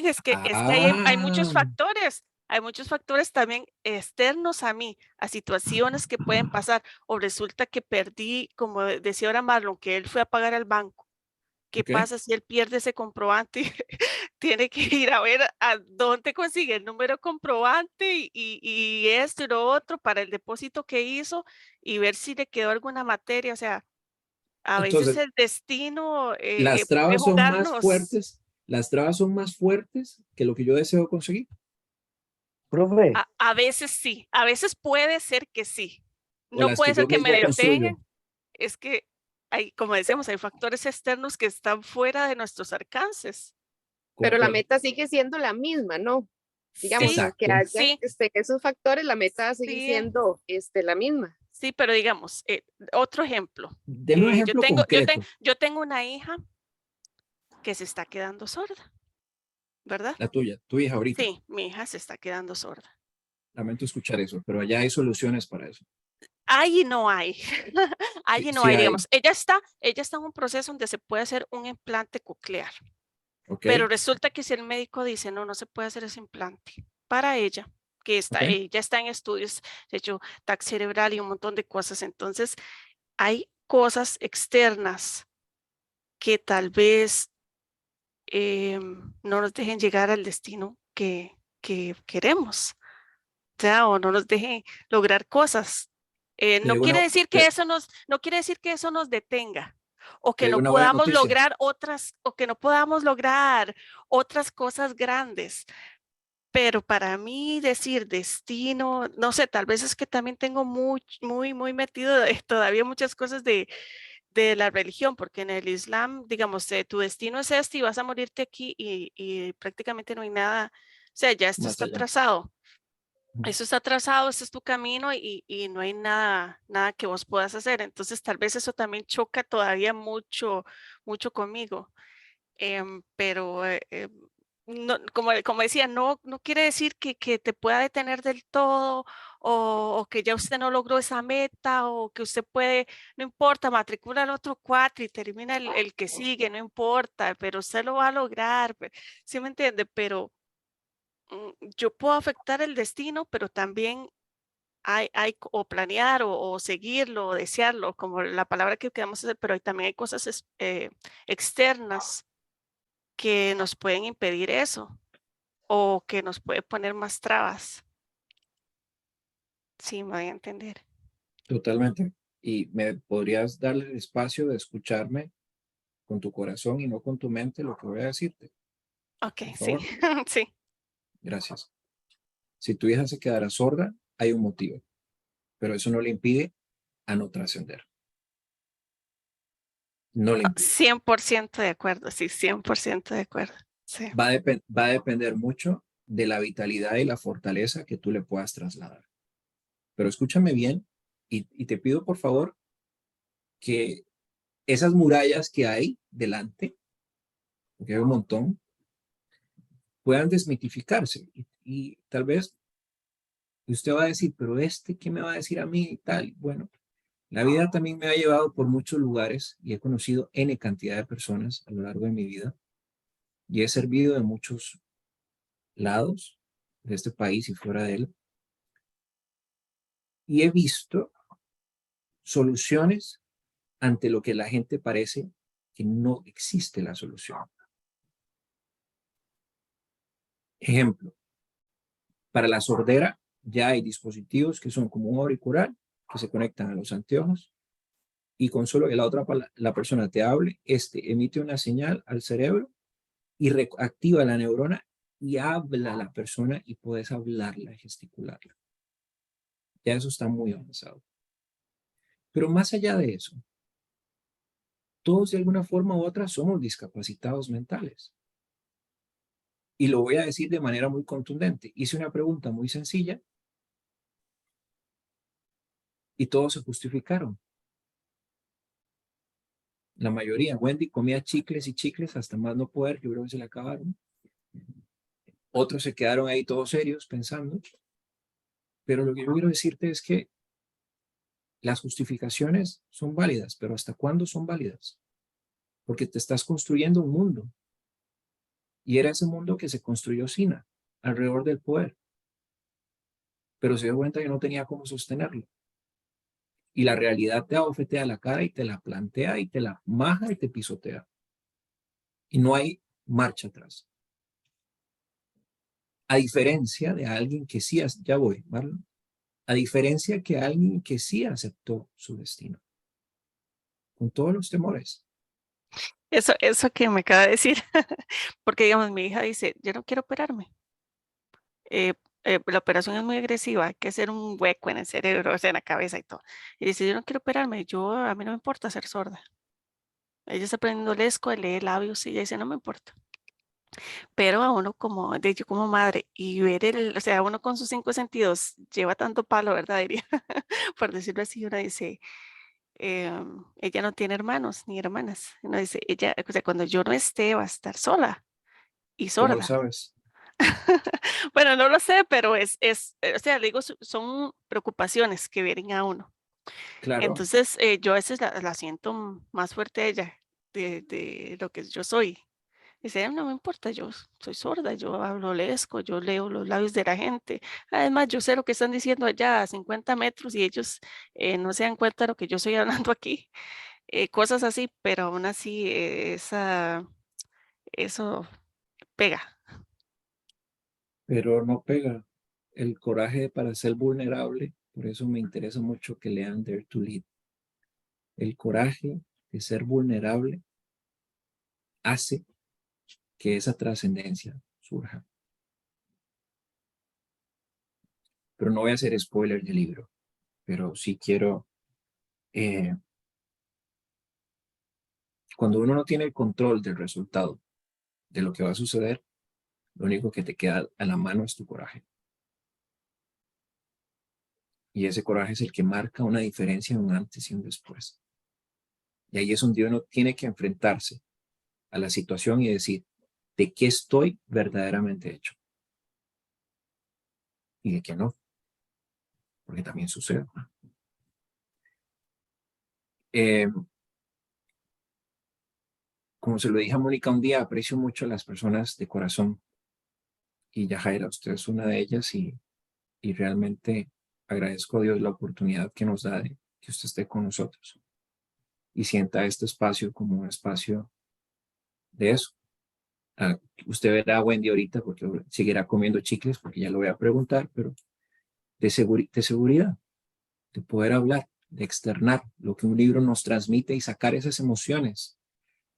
es que hay Ah, hay muchos factores también externos a mí, a situaciones que pueden pasar, o resulta que perdí, como decía ahora Marlon, que él fue a pagar al banco. ¿Qué ok. pasa si él pierde ese comprobante? Tiene que ir a ver a dónde consigue el número comprobante y esto y lo otro para el depósito que hizo y ver si le quedó alguna materia. O sea, a veces Entonces, el destino las puede trabas son más jugarnos. fuertes, las trabas son más fuertes que lo que yo deseo conseguir. Profe, A veces sí, a veces puede ser que sí. O No las que puede ser yo que me mismo construyo. detengan. Es que hay, como decíamos, hay factores externos que están fuera de nuestros alcances. Pero la Concuerdo. meta sigue siendo la misma, ¿no? Digamos, Sí, aunque Exacto. hayan sí, esos factores, la meta va a seguir sí. siendo la misma. Sí, pero digamos, otro ejemplo. Deme un ejemplo concreto. Yo tengo una hija que se está quedando sorda, ¿verdad? La tuya, tu hija ahorita. Sí, mi hija se está quedando sorda. Lamento escuchar eso, pero allá hay soluciones para eso. Ahí no hay, Sí, ahí no sí hay, hay. digamos, ella está en un proceso donde se puede hacer un implante coclear, Ok, pero resulta que si el médico dice, no, no se puede hacer ese implante para ella, ok. ella está en estudios, de hecho, TAC cerebral y un montón de cosas, entonces hay cosas externas que tal vez no nos dejen llegar al destino que queremos, o sea, o no nos dejen lograr cosas. Te digo una, No quiere decir que eso nos detenga o te que digo no una buena podamos noticia. lograr o que no podamos lograr otras cosas grandes. Pero para mí decir destino, no sé, tal vez es que también tengo muy metido todavía muchas cosas de la religión, porque en el Islam, digamos, tu destino es este y vas a morirte aquí y prácticamente no hay nada, o sea, ya esto Más está allá. trazado. Eso está trazado, ese es tu camino y no hay nada que vos puedas hacer. Entonces, tal vez eso también choca todavía mucho conmigo. Pero no, como decía, no quiere decir que te pueda detener del todo o que ya usted no logró esa meta o que usted puede, no importa, matricula el otro cuatro y termina el que sigue, no importa, pero usted lo va a lograr, ¿sí me entiende? Pero yo puedo afectar el destino, pero también o planear o seguirlo o desearlo, como la palabra que queramos hacer, pero también hay cosas externas que nos pueden impedir eso o que nos puede poner más trabas. Sí, me voy a entender. Totalmente. Y me podrías darle el espacio de escucharme con tu corazón y no con tu mente lo que voy a decirte, Ok, por sí, favor. sí. Gracias. Si tu hija se quedara sorda, hay un motivo, pero eso no le impide a no trascender. No le impide. 100% de acuerdo, sí, 100% de acuerdo. Sí. Va a depender mucho de la vitalidad y la fortaleza que tú le puedas trasladar. Pero escúchame bien y te pido por favor que esas murallas que hay delante, porque hay un montón, puedan desmitificarse. Y tal vez usted va a decir, pero ¿qué me va a decir a mí y tal? Bueno, la vida también me ha llevado por muchos lugares y he conocido N cantidad de personas a lo largo de mi vida y he servido en muchos lados de este país y fuera de él. Y he visto soluciones ante lo que la gente parece que no existe la solución. Ejemplo, para la sordera ya hay dispositivos que son como un auricular que se conectan a los anteojos y con solo que la persona te hable, emite una señal al cerebro y activa la neurona y habla a la persona y puedes hablarla, gesticularla. Ya eso está muy avanzado. Pero más allá de eso, todos de alguna forma u otra somos discapacitados mentales. Y lo voy a decir de manera muy contundente. Hice una pregunta muy sencilla y todos se justificaron. La mayoría, Wendy comía chicles y chicles hasta más no poder, yo creo que se le acabaron. Otros se quedaron ahí todos serios pensando. Pero lo que yo quiero decirte es que las justificaciones son válidas, pero ¿hasta cuándo son válidas? Porque te estás construyendo un mundo. Y era ese mundo que se construyó Sina, alrededor del poder. Pero se dio cuenta que no tenía cómo sostenerlo. Y la realidad te abofetea la cara y te la plantea y te la maja y te pisotea. Y no hay marcha atrás. A diferencia de alguien que sí, ya voy, Marlon. A diferencia que alguien que sí aceptó su destino. Con todos los temores. Eso que me acaba de decir, porque digamos, mi hija dice, yo no quiero operarme. La operación es muy agresiva, hay que hacer un hueco en el cerebro, o sea, en la cabeza y todo. Y dice, yo no quiero operarme, a mí no me importa ser sorda. Ella está aprendiendo lesco, lee labios y ella dice, no me importa. Pero a uno yo como madre y ver o sea, uno con sus 5 sentidos lleva tanto palo, ¿verdad? Diría, por decirlo así, uno dice, ella no tiene hermanos ni hermanas. Uno dice, o sea, cuando yo no esté va a estar sola y ¿Cómo lo sorda. sabes? Bueno, no lo sé, pero o sea, le digo, son preocupaciones que vienen a uno. Claro, Entonces, yo a veces la siento más fuerte a ella de lo que yo soy. Dice, no me importa, yo soy sorda, yo hablo lesco, yo leo los labios de la gente. Además, yo sé lo que están diciendo allá a 50 metros y ellos no se dan cuenta de lo que yo estoy hablando aquí. Cosas así, pero aún así, eso pega. pero no pega el coraje para ser vulnerable. Por eso me interesa mucho que lean Dare to Lead. El coraje de ser vulnerable hace que esa trascendencia surja. Pero no voy a hacer spoiler del libro, pero sí quiero, cuando uno no tiene el control del resultado de lo que va a suceder, lo único que te queda a la mano es tu coraje. Y ese coraje es el que marca una diferencia en un antes y un después. Y ahí es donde uno tiene que enfrentarse a la situación y decir, ¿de qué estoy verdaderamente hecho? Y de qué no, porque también sucede. Como se lo dije a Mónica un día, aprecio mucho a las personas de corazón. Y Yajaira, usted es una de ellas y realmente agradezco a Dios la oportunidad que nos da de que usted esté con nosotros y sienta este espacio como un espacio de eso, Usted verá a Wendy ahorita porque seguirá comiendo chicles porque ya lo voy a preguntar, pero de seguridad, de poder hablar, de externar lo que un libro nos transmite y sacar esas emociones.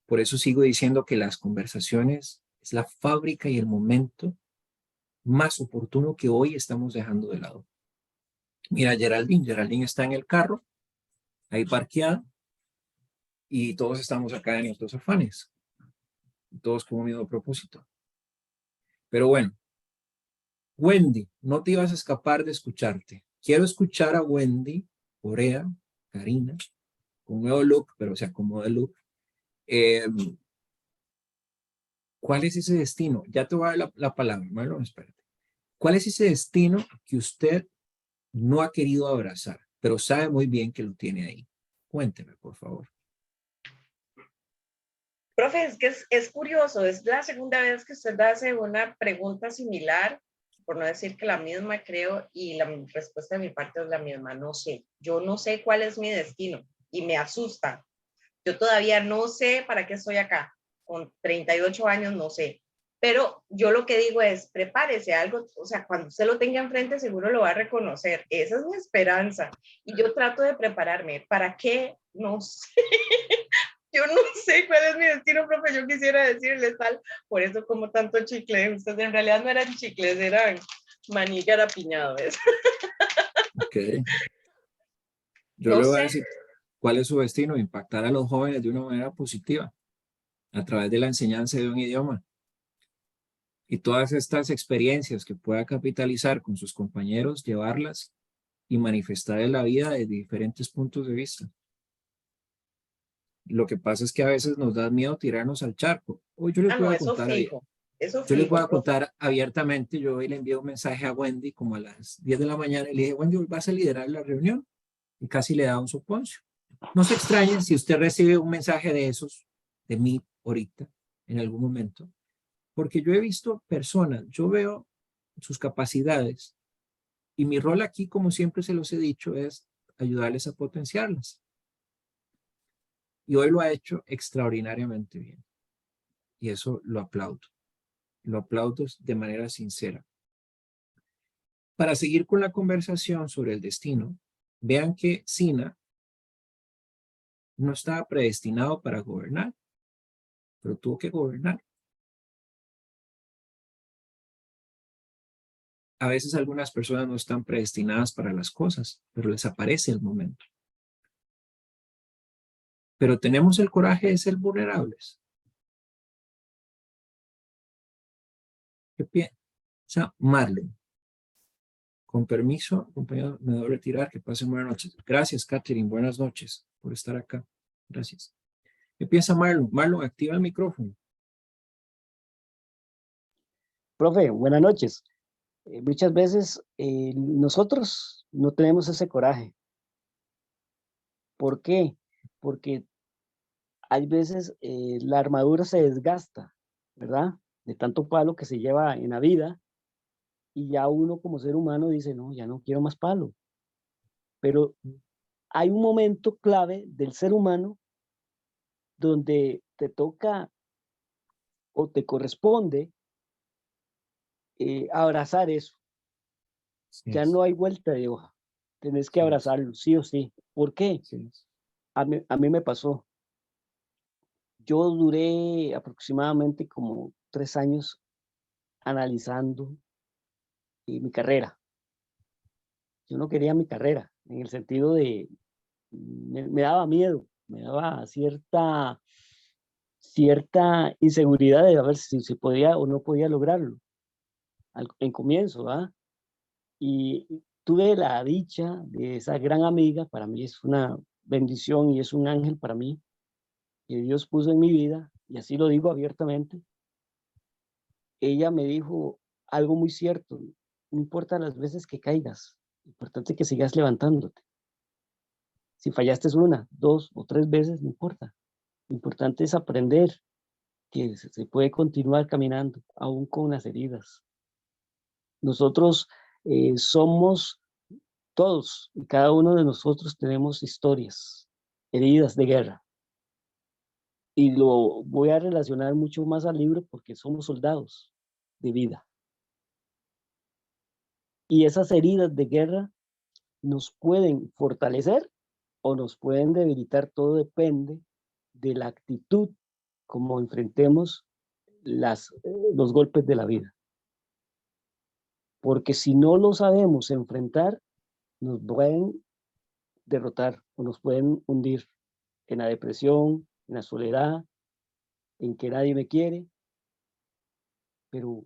Por eso sigo diciendo que las conversaciones es la fábrica y el momento más oportuno que hoy estamos dejando de lado. Mira, Geraldine está en el carro, ahí parqueada, y todos estamos acá en nuestros afanes, todos con un mismo propósito. Pero bueno, Wendy, no te ibas a escapar de escucharte. Quiero escuchar a Wendy, Corea, Karina, con nuevo look, pero se acomoda el look. ¿Cuál es ese destino? Ya te voy a dar la palabra, Marlon, espérate. ¿Cuál es ese destino que usted no ha querido abrazar, pero sabe muy bien que lo tiene ahí? Cuénteme, por favor. Profe, es que es curioso, es la segunda vez que usted hace una pregunta similar, por no decir que la misma, creo, y la respuesta de mi parte es la misma. No sé, yo no sé cuál es mi destino y me asusta. Yo todavía no sé para qué estoy acá, con 38 años no sé, pero yo lo que digo es, prepárese algo, o sea, cuando usted lo tenga enfrente seguro lo va a reconocer, esa es mi esperanza, y yo trato de prepararme. ¿Para qué? No sé. Yo no sé cuál es mi destino, profe, yo quisiera decirles tal, por eso como tanto chicle, ustedes en realidad no eran chicles, eran maní garapiñado, ¿ves? Ok. Yo No le voy a sé. decir cuál es su destino, impactar a los jóvenes de una manera positiva a través de la enseñanza de un idioma. Y todas estas experiencias que pueda capitalizar con sus compañeros, llevarlas y manifestar en la vida desde diferentes puntos de vista. Lo que pasa es que a veces nos da miedo tirarnos al charco. Hoy yo les Ah, voy no, a contar, yo les voy a profe. contar abiertamente. Yo hoy le envié un mensaje a Wendy como a las 10 de la mañana y le dije, Wendy, hoy vas a liderar la reunión. Y casi le da un soponcio. No se extrañen si usted recibe un mensaje de esos, de mí ahorita, en algún momento, porque yo he visto personas, yo veo sus capacidades y mi rol aquí, como siempre se los he dicho, es ayudarles a potenciarlas. Y hoy lo ha hecho extraordinariamente bien. Y eso lo aplaudo. Lo aplaudo de manera sincera. Para seguir con la conversación sobre el destino, vean que Sina no estaba predestinado para gobernar, pero tuvo que gobernar. A veces algunas personas no están predestinadas para las cosas, pero les aparece el momento. Pero tenemos el coraje de ser vulnerables. ¿Qué piensa Marlon? Con permiso, compañero, me debo retirar. Que pasen buenas noches. Gracias, Catherine. Buenas noches por estar acá. Gracias. ¿Qué piensa Marlon? Marlon, activa el micrófono. Profe, buenas noches. Muchas veces nosotros no tenemos ese coraje. ¿Por qué? Porque hay veces la armadura se desgasta, ¿verdad? De tanto palo que se lleva en la vida y ya uno como ser humano dice, no, ya no quiero más palo. Pero hay un momento clave del ser humano donde te toca o te corresponde abrazar eso. Sí Ya es. no hay vuelta de hoja. Tenés que Sí es. abrazarlo, sí o sí. ¿Por qué? Sí es. A mí me pasó. Yo duré aproximadamente como 3 años analizando mi carrera. Yo no quería mi carrera, en el sentido de, me daba miedo, me daba cierta inseguridad de a ver si se podía o no podía lograrlo en comienzo, ¿verdad? Y tuve la dicha de esa gran amiga, para mí es una bendición y es un ángel para mí, que Dios puso en mi vida, y así lo digo abiertamente. Ella me dijo algo muy cierto, no importa las veces que caigas, lo importante es que sigas levantándote. Si fallaste 1, 2 o 3 veces, no importa. Lo importante es aprender que se puede continuar caminando, aún con las heridas. Nosotros somos todos y cada uno de nosotros tenemos historias, heridas de guerra. Y lo voy a relacionar mucho más al libro porque somos soldados de vida. Y esas heridas de guerra nos pueden fortalecer o nos pueden debilitar. Todo depende de la actitud como enfrentemos los golpes de la vida. Porque si no lo sabemos enfrentar, nos pueden derrotar o nos pueden hundir en la depresión, en la soledad, en que nadie me quiere. Pero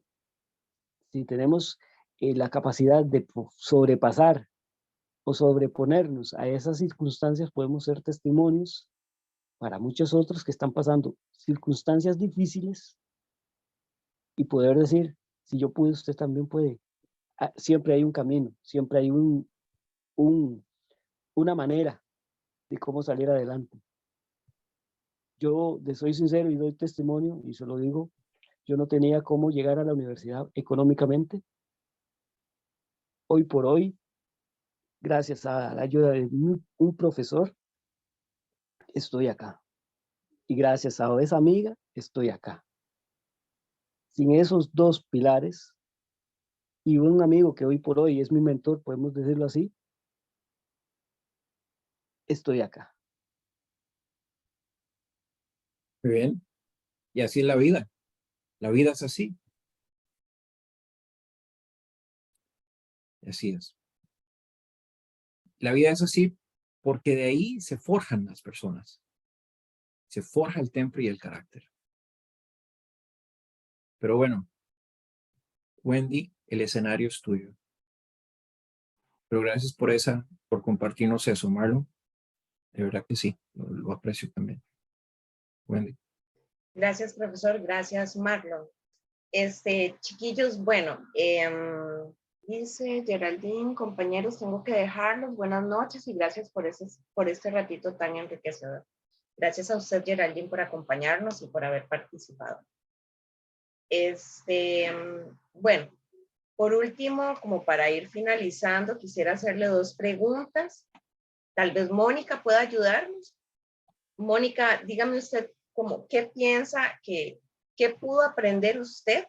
si tenemos la capacidad de sobrepasar o sobreponernos a esas circunstancias, podemos ser testimonios para muchos otros que están pasando circunstancias difíciles y poder decir, si yo pude, usted también puede. Siempre hay un camino, siempre hay una manera de cómo salir adelante. Yo soy sincero y doy testimonio y se lo digo, yo no tenía cómo llegar a la universidad económicamente. Hoy por hoy, gracias a la ayuda de un profesor, estoy acá. Y gracias a esa amiga, estoy acá. Sin esos dos pilares y un amigo que hoy por hoy es mi mentor, podemos decirlo así, estoy acá. Muy bien. Y así es la vida. La vida es así. Así es. La vida es así porque de ahí se forjan las personas. Se forja el temple y el carácter. Pero bueno, Wendy, el escenario es tuyo. Pero gracias por compartirnos eso, Marlon. De verdad que sí, lo aprecio también. Wendy. Gracias, profesor. Gracias, Marlon. Chiquillos, bueno, dice Geraldine, compañeros, tengo que dejarlos. Buenas noches y gracias por este ratito tan enriquecedor. Gracias a usted, Geraldine, por acompañarnos y por haber participado. Bueno, por último, como para ir finalizando, quisiera hacerle 2 preguntas. Tal vez Mónica pueda ayudarnos. Mónica, dígame usted qué piensa qué pudo aprender usted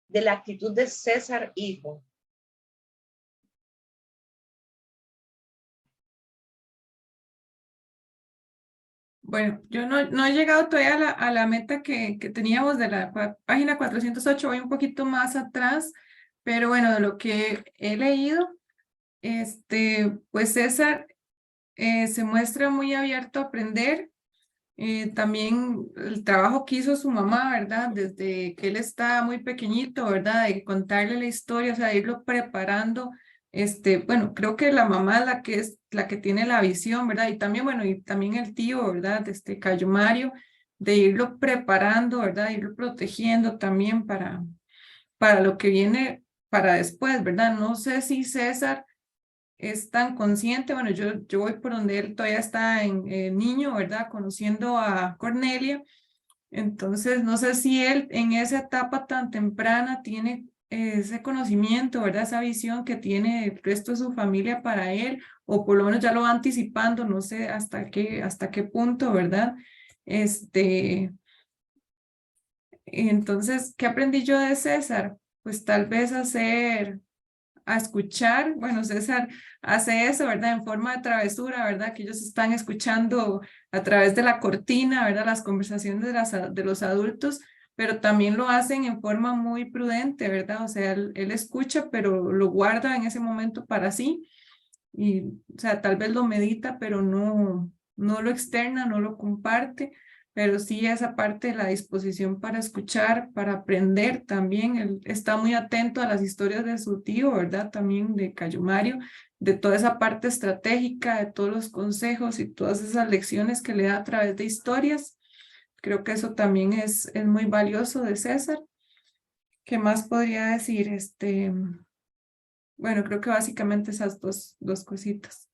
de la actitud de César hijo. Bueno, yo no he llegado todavía a la meta que teníamos de la página 408, voy un poquito más atrás, pero bueno, de lo que he leído, pues César se muestra muy abierto a aprender. También el trabajo que hizo su mamá, ¿verdad? Desde que él está muy pequeñito, ¿verdad? De contarle la historia, o sea, irlo preparando. Bueno, creo que la mamá es la que tiene la visión, ¿verdad? Y también, bueno, y también el tío, ¿verdad? Cayo Mario, de irlo preparando, ¿verdad? Irlo protegiendo también para lo que viene para después, ¿verdad? No sé si César es tan consciente, bueno, yo voy por donde él todavía está en niño, ¿verdad? Conociendo a Cornelia. Entonces, no sé si él en esa etapa tan temprana tiene ese conocimiento, ¿verdad? Esa visión que tiene el resto de su familia para él, o por lo menos ya lo va anticipando, no sé hasta qué punto, ¿verdad? Entonces, ¿qué aprendí yo de César? Pues tal vez a escuchar, bueno, César hace eso, ¿verdad? En forma de travesura, ¿verdad? Que ellos están escuchando a través de la cortina, ¿verdad? Las conversaciones de los adultos, pero también lo hacen en forma muy prudente, ¿verdad? O sea, él escucha, pero lo guarda en ese momento para sí y, o sea, tal vez lo medita, pero no lo externa, no lo comparte, pero sí esa parte de la disposición para escuchar, para aprender también. Él está muy atento a las historias de su tío, ¿verdad? También de Cayo Mario, de toda esa parte estratégica, de todos los consejos y todas esas lecciones que le da a través de historias. Creo que eso también es muy valioso de César. ¿Qué más podría decir? Bueno, creo que básicamente esas dos cositas.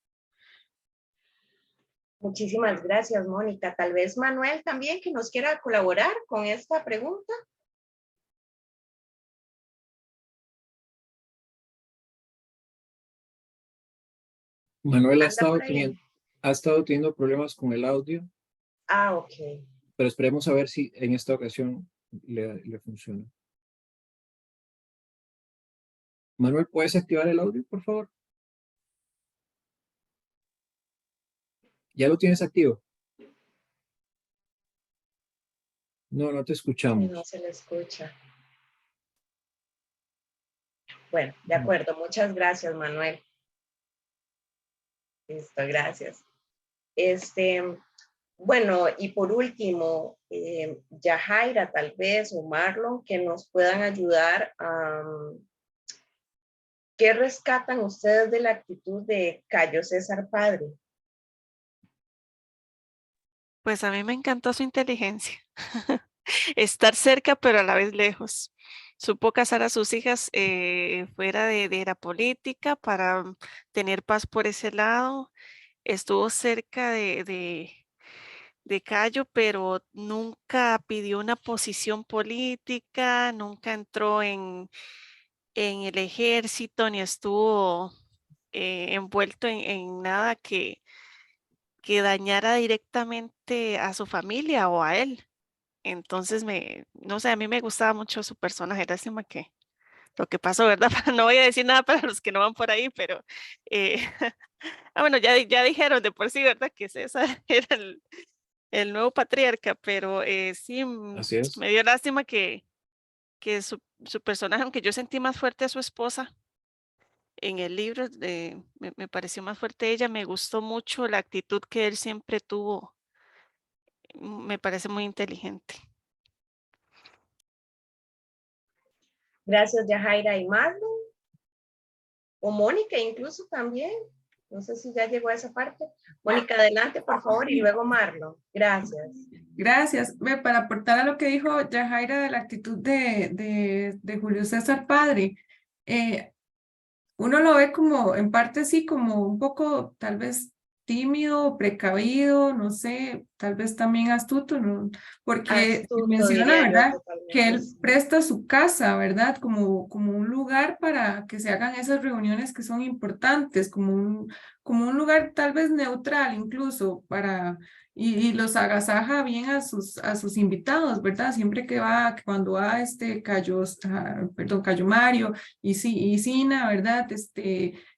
Muchísimas gracias, Mónica. Tal vez Manuel también que nos quiera colaborar con esta pregunta. Manuel ha estado teniendo problemas con el audio. Ah, ok. pero esperemos a ver si en esta ocasión le funciona. Manuel, ¿puedes activar el audio, por favor? ¿Ya lo tienes activo? No, no te escuchamos. No se le escucha. Bueno, de acuerdo. Muchas gracias, Manuel. Listo, gracias. Bueno, y por último, Yajaira tal vez o Marlon, que nos puedan ayudar a ¿qué rescatan ustedes de la actitud de Cayo César Padre? Pues a mí me encantó su inteligencia. Estar cerca, pero a la vez lejos. Supo casar a sus hijas fuera de la política para tener paz por ese lado. Estuvo cerca de Cayo, pero nunca pidió una posición política, nunca entró en el ejército, ni estuvo envuelto en nada que dañara directamente a su familia o a él. Entonces, no sé, a mí me gustaba mucho su personaje, lástima que lo que pasó, ¿verdad? No voy a decir nada para los que no van por ahí, pero eh, bueno, ya dijeron de por sí, ¿verdad? Que César era el nuevo patriarca, pero sí, Así es. me dio lástima que su personaje, aunque yo sentí más fuerte a su esposa en el libro, me pareció más fuerte ella, me gustó mucho la actitud que él siempre tuvo, me parece muy inteligente. Gracias, Yajaira y Marlon. O Mónica incluso también. No sé si ya llegó a esa parte. Mónica, adelante, por favor, y luego Marlon. Gracias. Gracias. Para aportar a lo que dijo Yajaira de la actitud de Julio César Padre, uno lo ve como, en parte sí, como un poco tal vez tímido, precavido, no sé, tal vez también astuto, ¿no? Porque se Astuto, menciona, diría yo ¿verdad? Que totalmente. él presta su casa, ¿verdad? Como un lugar para que se hagan esas reuniones que son importantes, como un lugar tal vez neutral incluso para... Y los agasaja bien a sus invitados, ¿verdad? Siempre que va, cuando va Cayo Mario, y sí, y Sina, ¿verdad?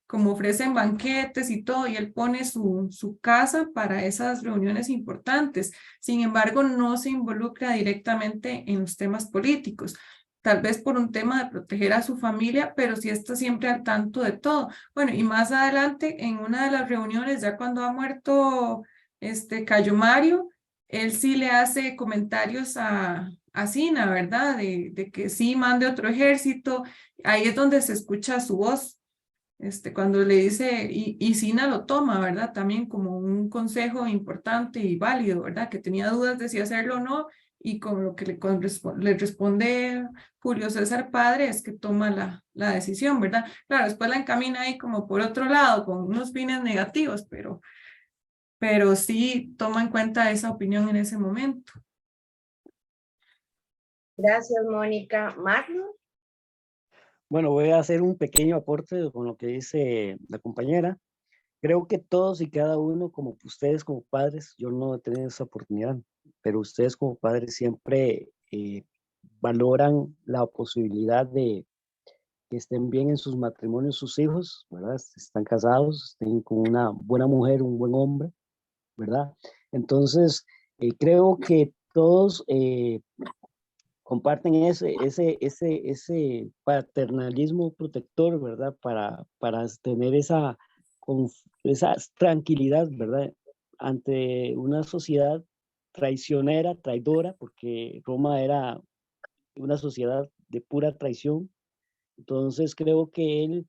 Como ofrecen banquetes y todo, y él pone su casa para esas reuniones importantes. Sin embargo, no se involucra directamente en los temas políticos, tal vez por un tema de proteger a su familia, pero sí está siempre al tanto de todo. Bueno, y más adelante, en una de las reuniones, ya cuando ha muerto Cayo Mario, él sí le hace comentarios a Sina, ¿verdad? De que sí mande otro ejército. Ahí es donde se escucha su voz, cuando le dice, y Sina lo toma, ¿verdad? También como un consejo importante y válido, ¿verdad? Que tenía dudas de si hacerlo o no, y con lo que le responde Julio César Padre es que toma la decisión, ¿verdad? Claro, después la encamina ahí como por otro lado, con unos fines negativos, pero sí toma en cuenta esa opinión en ese momento. Gracias, Mónica. Marlon. Bueno, voy a hacer un pequeño aporte con lo que dice la compañera. Creo que todos y cada uno, como ustedes como padres, yo no he tenido esa oportunidad, pero ustedes como padres siempre valoran la posibilidad de que estén bien en sus matrimonios sus hijos, ¿verdad? Están casados, estén con una buena mujer, un buen hombre, ¿verdad? Entonces, creo que todos comparten ese paternalismo protector, ¿verdad? Para tener esa tranquilidad, ¿verdad? Ante una sociedad traicionera, traidora, porque Roma era una sociedad de pura traición. Entonces creo que él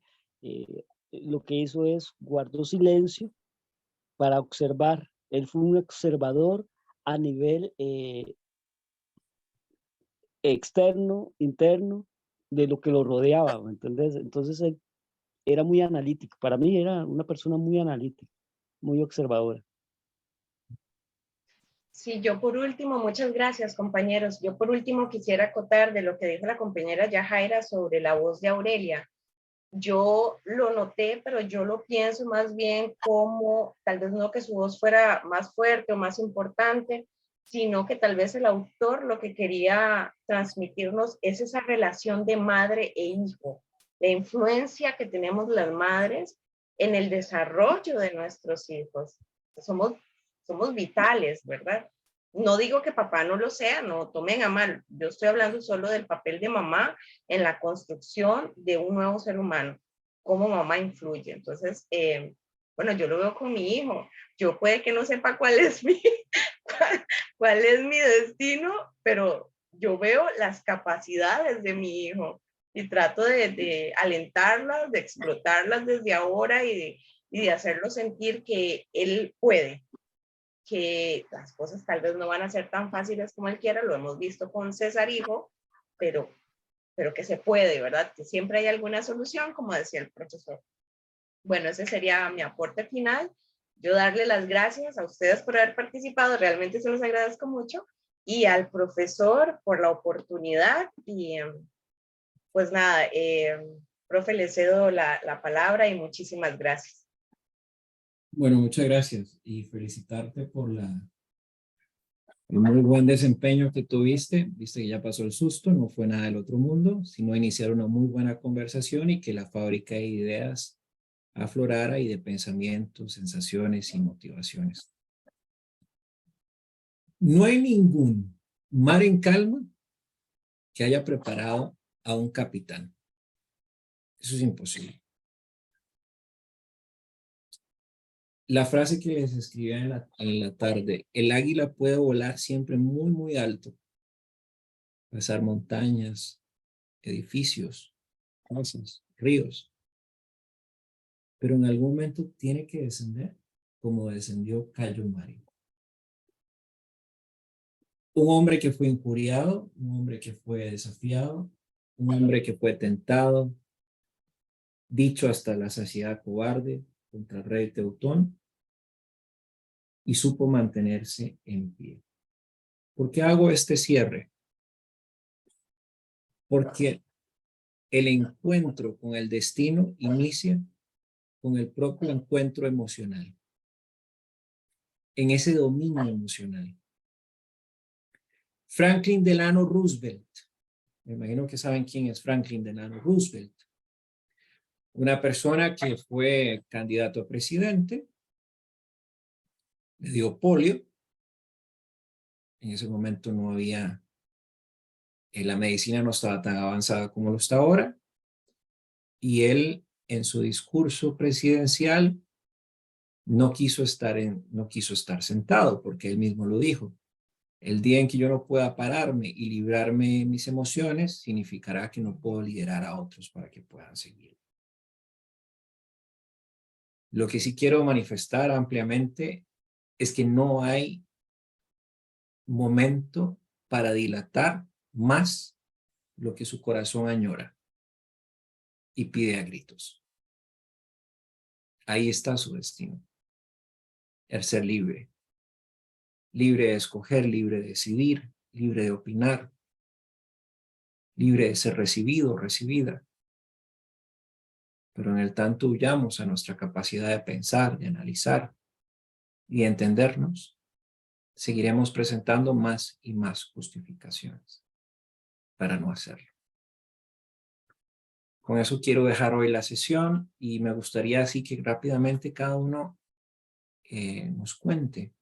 lo que hizo es guardó silencio para observar. Él fue un observador a nivel externo, interno, de lo que lo rodeaba, ¿me entendés? Entonces él era muy analítico. Para mí era una persona muy analítica, muy observadora. Sí, yo por último, muchas gracias, compañeros. Yo por último quisiera acotar de lo que dijo la compañera Yajaira sobre la voz de Aurelia. Yo lo noté, pero yo lo pienso más bien como, tal vez no que su voz fuera más fuerte o más importante, sino que tal vez el autor lo que quería transmitirnos es esa relación de madre e hijo, la influencia que tenemos las madres en el desarrollo de nuestros hijos. Somos vitales, ¿verdad? No digo que papá no lo sea, no tomen a mal. Yo estoy hablando solo del papel de mamá en la construcción de un nuevo ser humano, cómo mamá influye. Entonces, bueno, yo lo veo con mi hijo. Yo puede que no sepa cuál es mi destino, pero yo veo las capacidades de mi hijo y trato de alentarlas, de explotarlas desde ahora y de hacerlo sentir que él puede, que las cosas tal vez no van a ser tan fáciles como él quiera, lo hemos visto con César hijo, pero que se puede, ¿verdad? Que siempre hay alguna solución, como decía el profesor. Bueno, ese sería mi aporte final. Yo darle las gracias a ustedes por haber participado, realmente se los agradezco mucho, y al profesor por la oportunidad, y pues nada, profe, le cedo la palabra y muchísimas gracias. Bueno, muchas gracias y felicitarte por el muy buen desempeño que tuviste. Viste que ya pasó el susto, no fue nada del otro mundo, sino iniciar una muy buena conversación y que la fábrica de ideas aflorara y de pensamientos, sensaciones y motivaciones. No hay ningún mar en calma que haya preparado a un capitán. Eso es imposible. La frase que les escribí en la tarde, el águila puede volar siempre muy, muy alto, pasar montañas, edificios, casas, ríos, pero en algún momento tiene que descender como descendió Cayo Mario. Un hombre que fue injuriado, un hombre que fue desafiado, un hombre que fue tentado, dicho hasta la saciedad cobarde contra el rey Teutón, y supo mantenerse en pie. ¿Por qué hago este cierre? Porque el encuentro con el destino inicia con el propio encuentro emocional, en ese dominio emocional. Franklin Delano Roosevelt, me imagino que saben quién es Franklin Delano Roosevelt, una persona que fue candidato a presidente, le dio polio, en ese momento no había, la medicina no estaba tan avanzada como lo está ahora, y él en su discurso presidencial no quiso estar sentado, porque él mismo lo dijo. El día en que yo no pueda pararme y librarme de mis emociones, significará que no puedo liderar a otros para que puedan seguir. Lo que sí quiero manifestar ampliamente es que no hay momento para dilatar más lo que su corazón añora y pide a gritos. Ahí está su destino. El ser libre. Libre de escoger, libre de decidir, libre de opinar, libre de ser recibido o recibida. Pero en el tanto huyamos a nuestra capacidad de pensar, de analizar y de entendernos, seguiremos presentando más y más justificaciones para no hacerlo. Con eso quiero dejar hoy la sesión y me gustaría así que rápidamente cada uno nos cuente.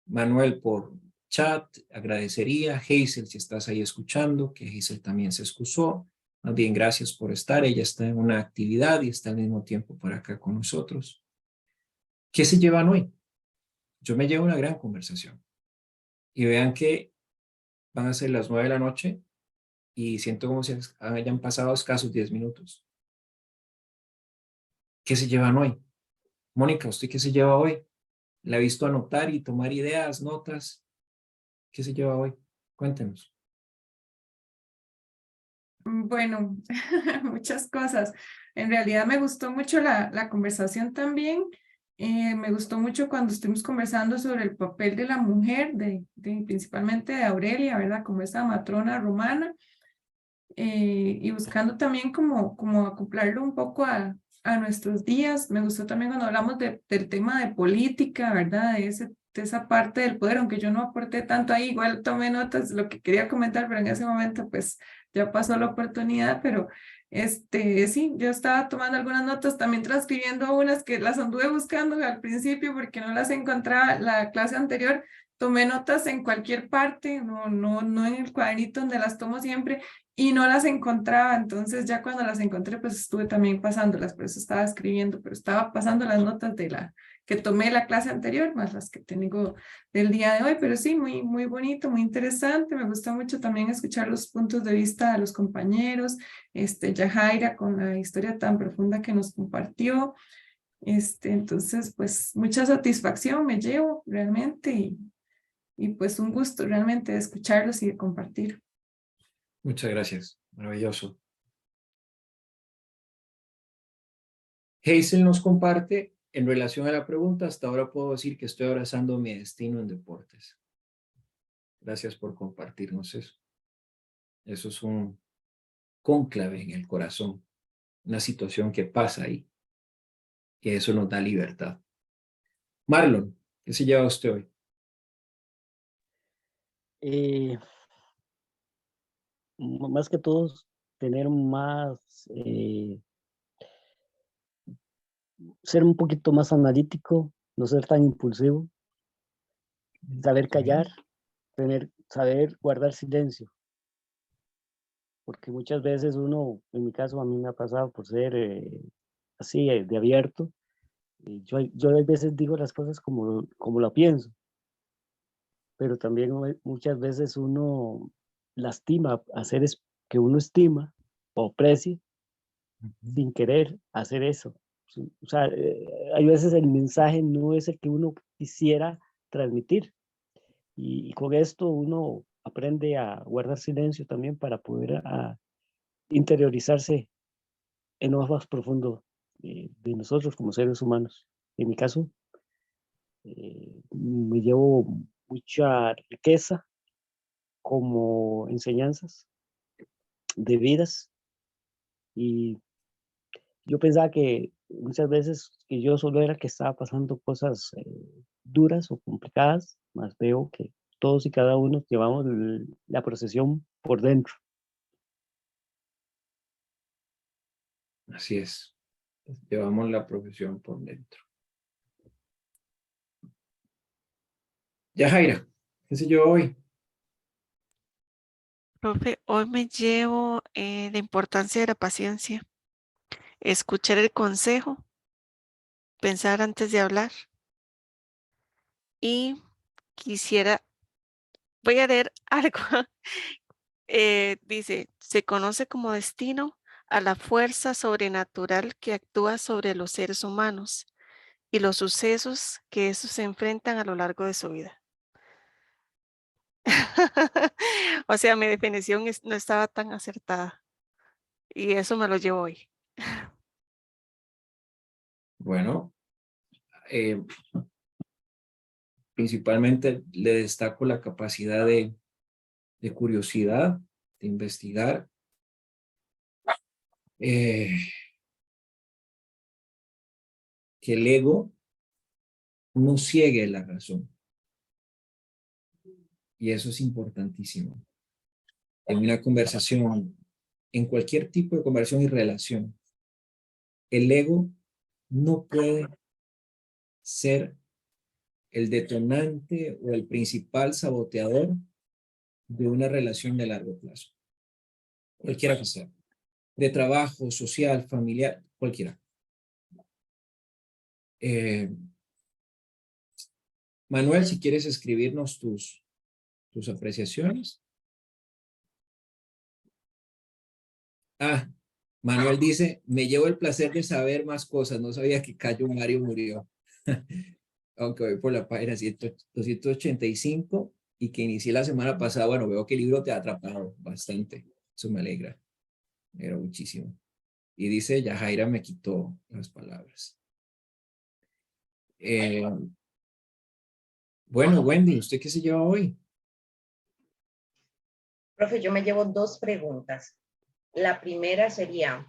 Manuel por chat, agradecería. Hazel, si estás ahí escuchando, que Hazel también se excusó. Más bien, gracias por estar. Ella está en una actividad y está al mismo tiempo por acá con nosotros. ¿Qué se llevan hoy? Yo me llevo una gran conversación. Y vean que van a ser las 9 de la noche y siento como si hayan pasado escasos 10 minutos. ¿Qué se llevan hoy? Mónica, ¿usted qué se lleva hoy? La he visto anotar y tomar ideas, notas. ¿Qué se lleva hoy? Cuéntenos. Bueno, muchas cosas. En realidad me gustó mucho la conversación también. Me gustó mucho cuando estuvimos conversando sobre el papel de la mujer, principalmente de Aurelia, ¿verdad? Como esa matrona romana. Y buscando también como acoplarlo un poco a nuestros días. Me gustó también cuando hablamos del tema de política, ¿verdad? De ese esa parte del poder, aunque yo no aporté tanto ahí, igual tomé notas de lo que quería comentar, pero en ese momento pues ya pasó la oportunidad, pero sí, yo estaba tomando algunas notas, también transcribiendo unas que las anduve buscando al principio porque no las encontraba la clase anterior. Tomé notas en cualquier parte, no en el cuadernito donde las tomo siempre, y no las encontraba. Entonces ya cuando las encontré, pues estuve también pasándolas, por eso estaba escribiendo, pero estaba pasando las notas de la que tomé la clase anterior, más las que tengo del día de hoy. Pero sí, muy, muy bonito, muy interesante. Me gusta mucho también escuchar los puntos de vista de los compañeros, Yajaira con la historia tan profunda que nos compartió. Entonces, pues mucha satisfacción me llevo realmente, y pues un gusto realmente de escucharlos y de compartir. Muchas gracias, maravilloso. Hazel nos comparte, en relación a la pregunta, hasta ahora puedo decir que estoy abrazando mi destino en deportes. Gracias por compartirnos eso. Eso es un cónclave en el corazón, una situación que pasa ahí, que eso nos da libertad. Marlon, ¿qué se lleva usted hoy? Más que todo, tener más, ser un poquito más analítico, no ser tan impulsivo, saber callar, saber guardar silencio. Porque muchas veces uno, en mi caso a mí me ha pasado por ser así de abierto, yo a veces digo las cosas como la pienso, pero también muchas veces uno lastima a seres que uno estima o aprecia sin querer hacer eso. O sea, hay veces el mensaje no es el que uno quisiera transmitir, y con esto uno aprende a guardar silencio también para poder interiorizarse en lo más profundo de nosotros como seres humanos. En mi caso, me llevo mucha riqueza como enseñanzas de vidas, y yo pensaba que muchas veces que yo solo era que estaba pasando cosas duras o complicadas, más veo que todos y cada uno llevamos la procesión por dentro. Así es. Llevamos la profesión por dentro. Yajaira, ¿qué se lleva hoy? Profe, hoy me llevo la importancia de la paciencia, escuchar el consejo, pensar antes de hablar, y voy a leer algo. Dice, se conoce como destino a la fuerza sobrenatural que actúa sobre los seres humanos y los sucesos que estos se enfrentan a lo largo de su vida. O sea, mi definición no estaba tan acertada, y eso me lo llevo hoy. Bueno, principalmente le destaco la capacidad de curiosidad, de investigar. Que el ego no ciegue la razón. Y eso es importantísimo. En una conversación, en cualquier tipo de conversación y relación, el ego no puede ser el detonante o el principal saboteador de una relación de largo plazo. Cualquiera que sea. De trabajo, social, familiar, cualquiera. Manuel, si quieres escribirnos tus apreciaciones. Manuel dice, me llevo el placer de saber más cosas. No sabía que Cayo Mario murió. Aunque voy por la página 285 y que inicié la semana pasada. Bueno, veo que el libro te ha atrapado bastante. Eso me alegra muchísimo. Y dice, Yajaira me quitó las palabras. Bueno, Wendy, ¿usted qué se lleva hoy? Profe, yo me llevo 2 preguntas. La primera sería,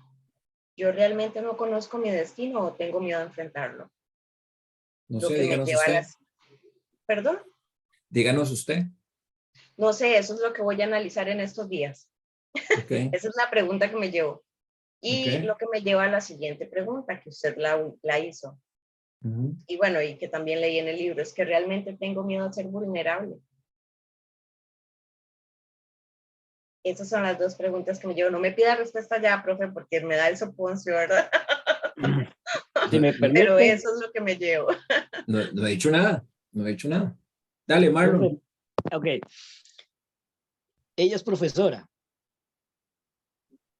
¿yo realmente no conozco mi destino o tengo miedo a enfrentarlo? No Lo sé, que me díganos lleva usted. ¿Perdón? Díganos usted. No sé, eso es lo que voy a analizar en estos días. Ok, Esa es la pregunta que me llevo. Y ok. lo que me lleva a la siguiente pregunta, que usted la hizo. Ujú. Y bueno, y que también leí en el libro, es que realmente tengo miedo a ser vulnerable. Esas son las dos preguntas que me llevo. No me pida respuesta ya, profe, porque me da el soponcio, ¿verdad? Si me Pero permite, eso es lo que me llevo. No he dicho nada, no he dicho nada. Dale, profe, Marlon. ok, ella es profesora.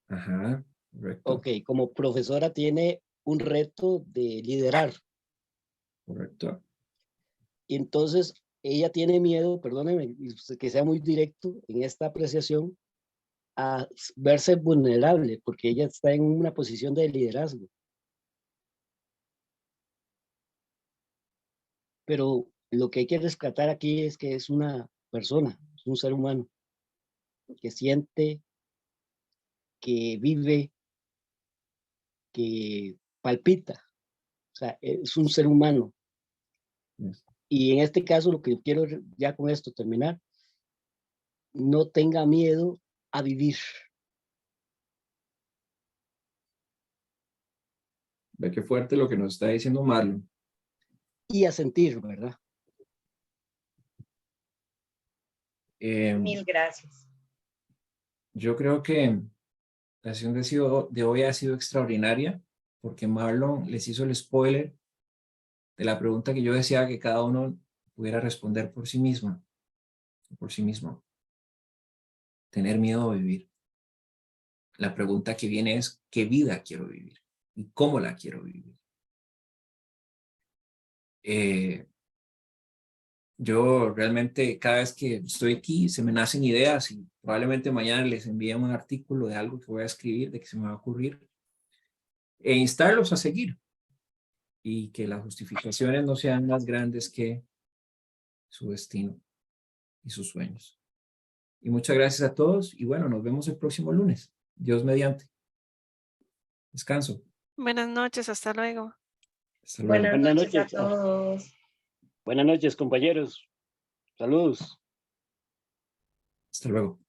Ajá, correcto, Ok, como profesora tiene un reto de liderar. correcto. Y entonces ella tiene miedo, perdóneme que sea muy directo en esta apreciación, a verse vulnerable, porque ella está en una posición de liderazgo. Pero lo que hay que rescatar aquí es que es una persona, es un ser humano que siente, que vive, que palpita. O sea, es un ser humano. Yes. Y en este caso, lo que quiero ya con esto terminar, no tenga miedo a vivir. Ve qué fuerte lo que nos está diciendo Marlon. Y a sentir, ¿verdad? Mil gracias. Yo creo que la sesión de hoy ha sido extraordinaria porque Marlon les hizo el spoiler de la pregunta que yo deseaba que cada uno pudiera responder por sí misma, por sí mismo. Tener miedo a vivir. La pregunta que viene es, ¿qué vida quiero vivir? ¿Y cómo la quiero vivir? Yo realmente cada vez que estoy aquí se me nacen ideas y probablemente mañana les envíe un artículo de algo que voy a escribir, de que se me va a ocurrir, e instarlos a seguir y que las justificaciones no sean más grandes que su destino y sus sueños. Y muchas gracias a todos y bueno, nos vemos el próximo lunes. Dios mediante. Descanso. Buenas noches, hasta luego. Hasta luego. Buenas Buenas noches a noches. todos. Buenas noches, compañeros. Saludos. Hasta luego.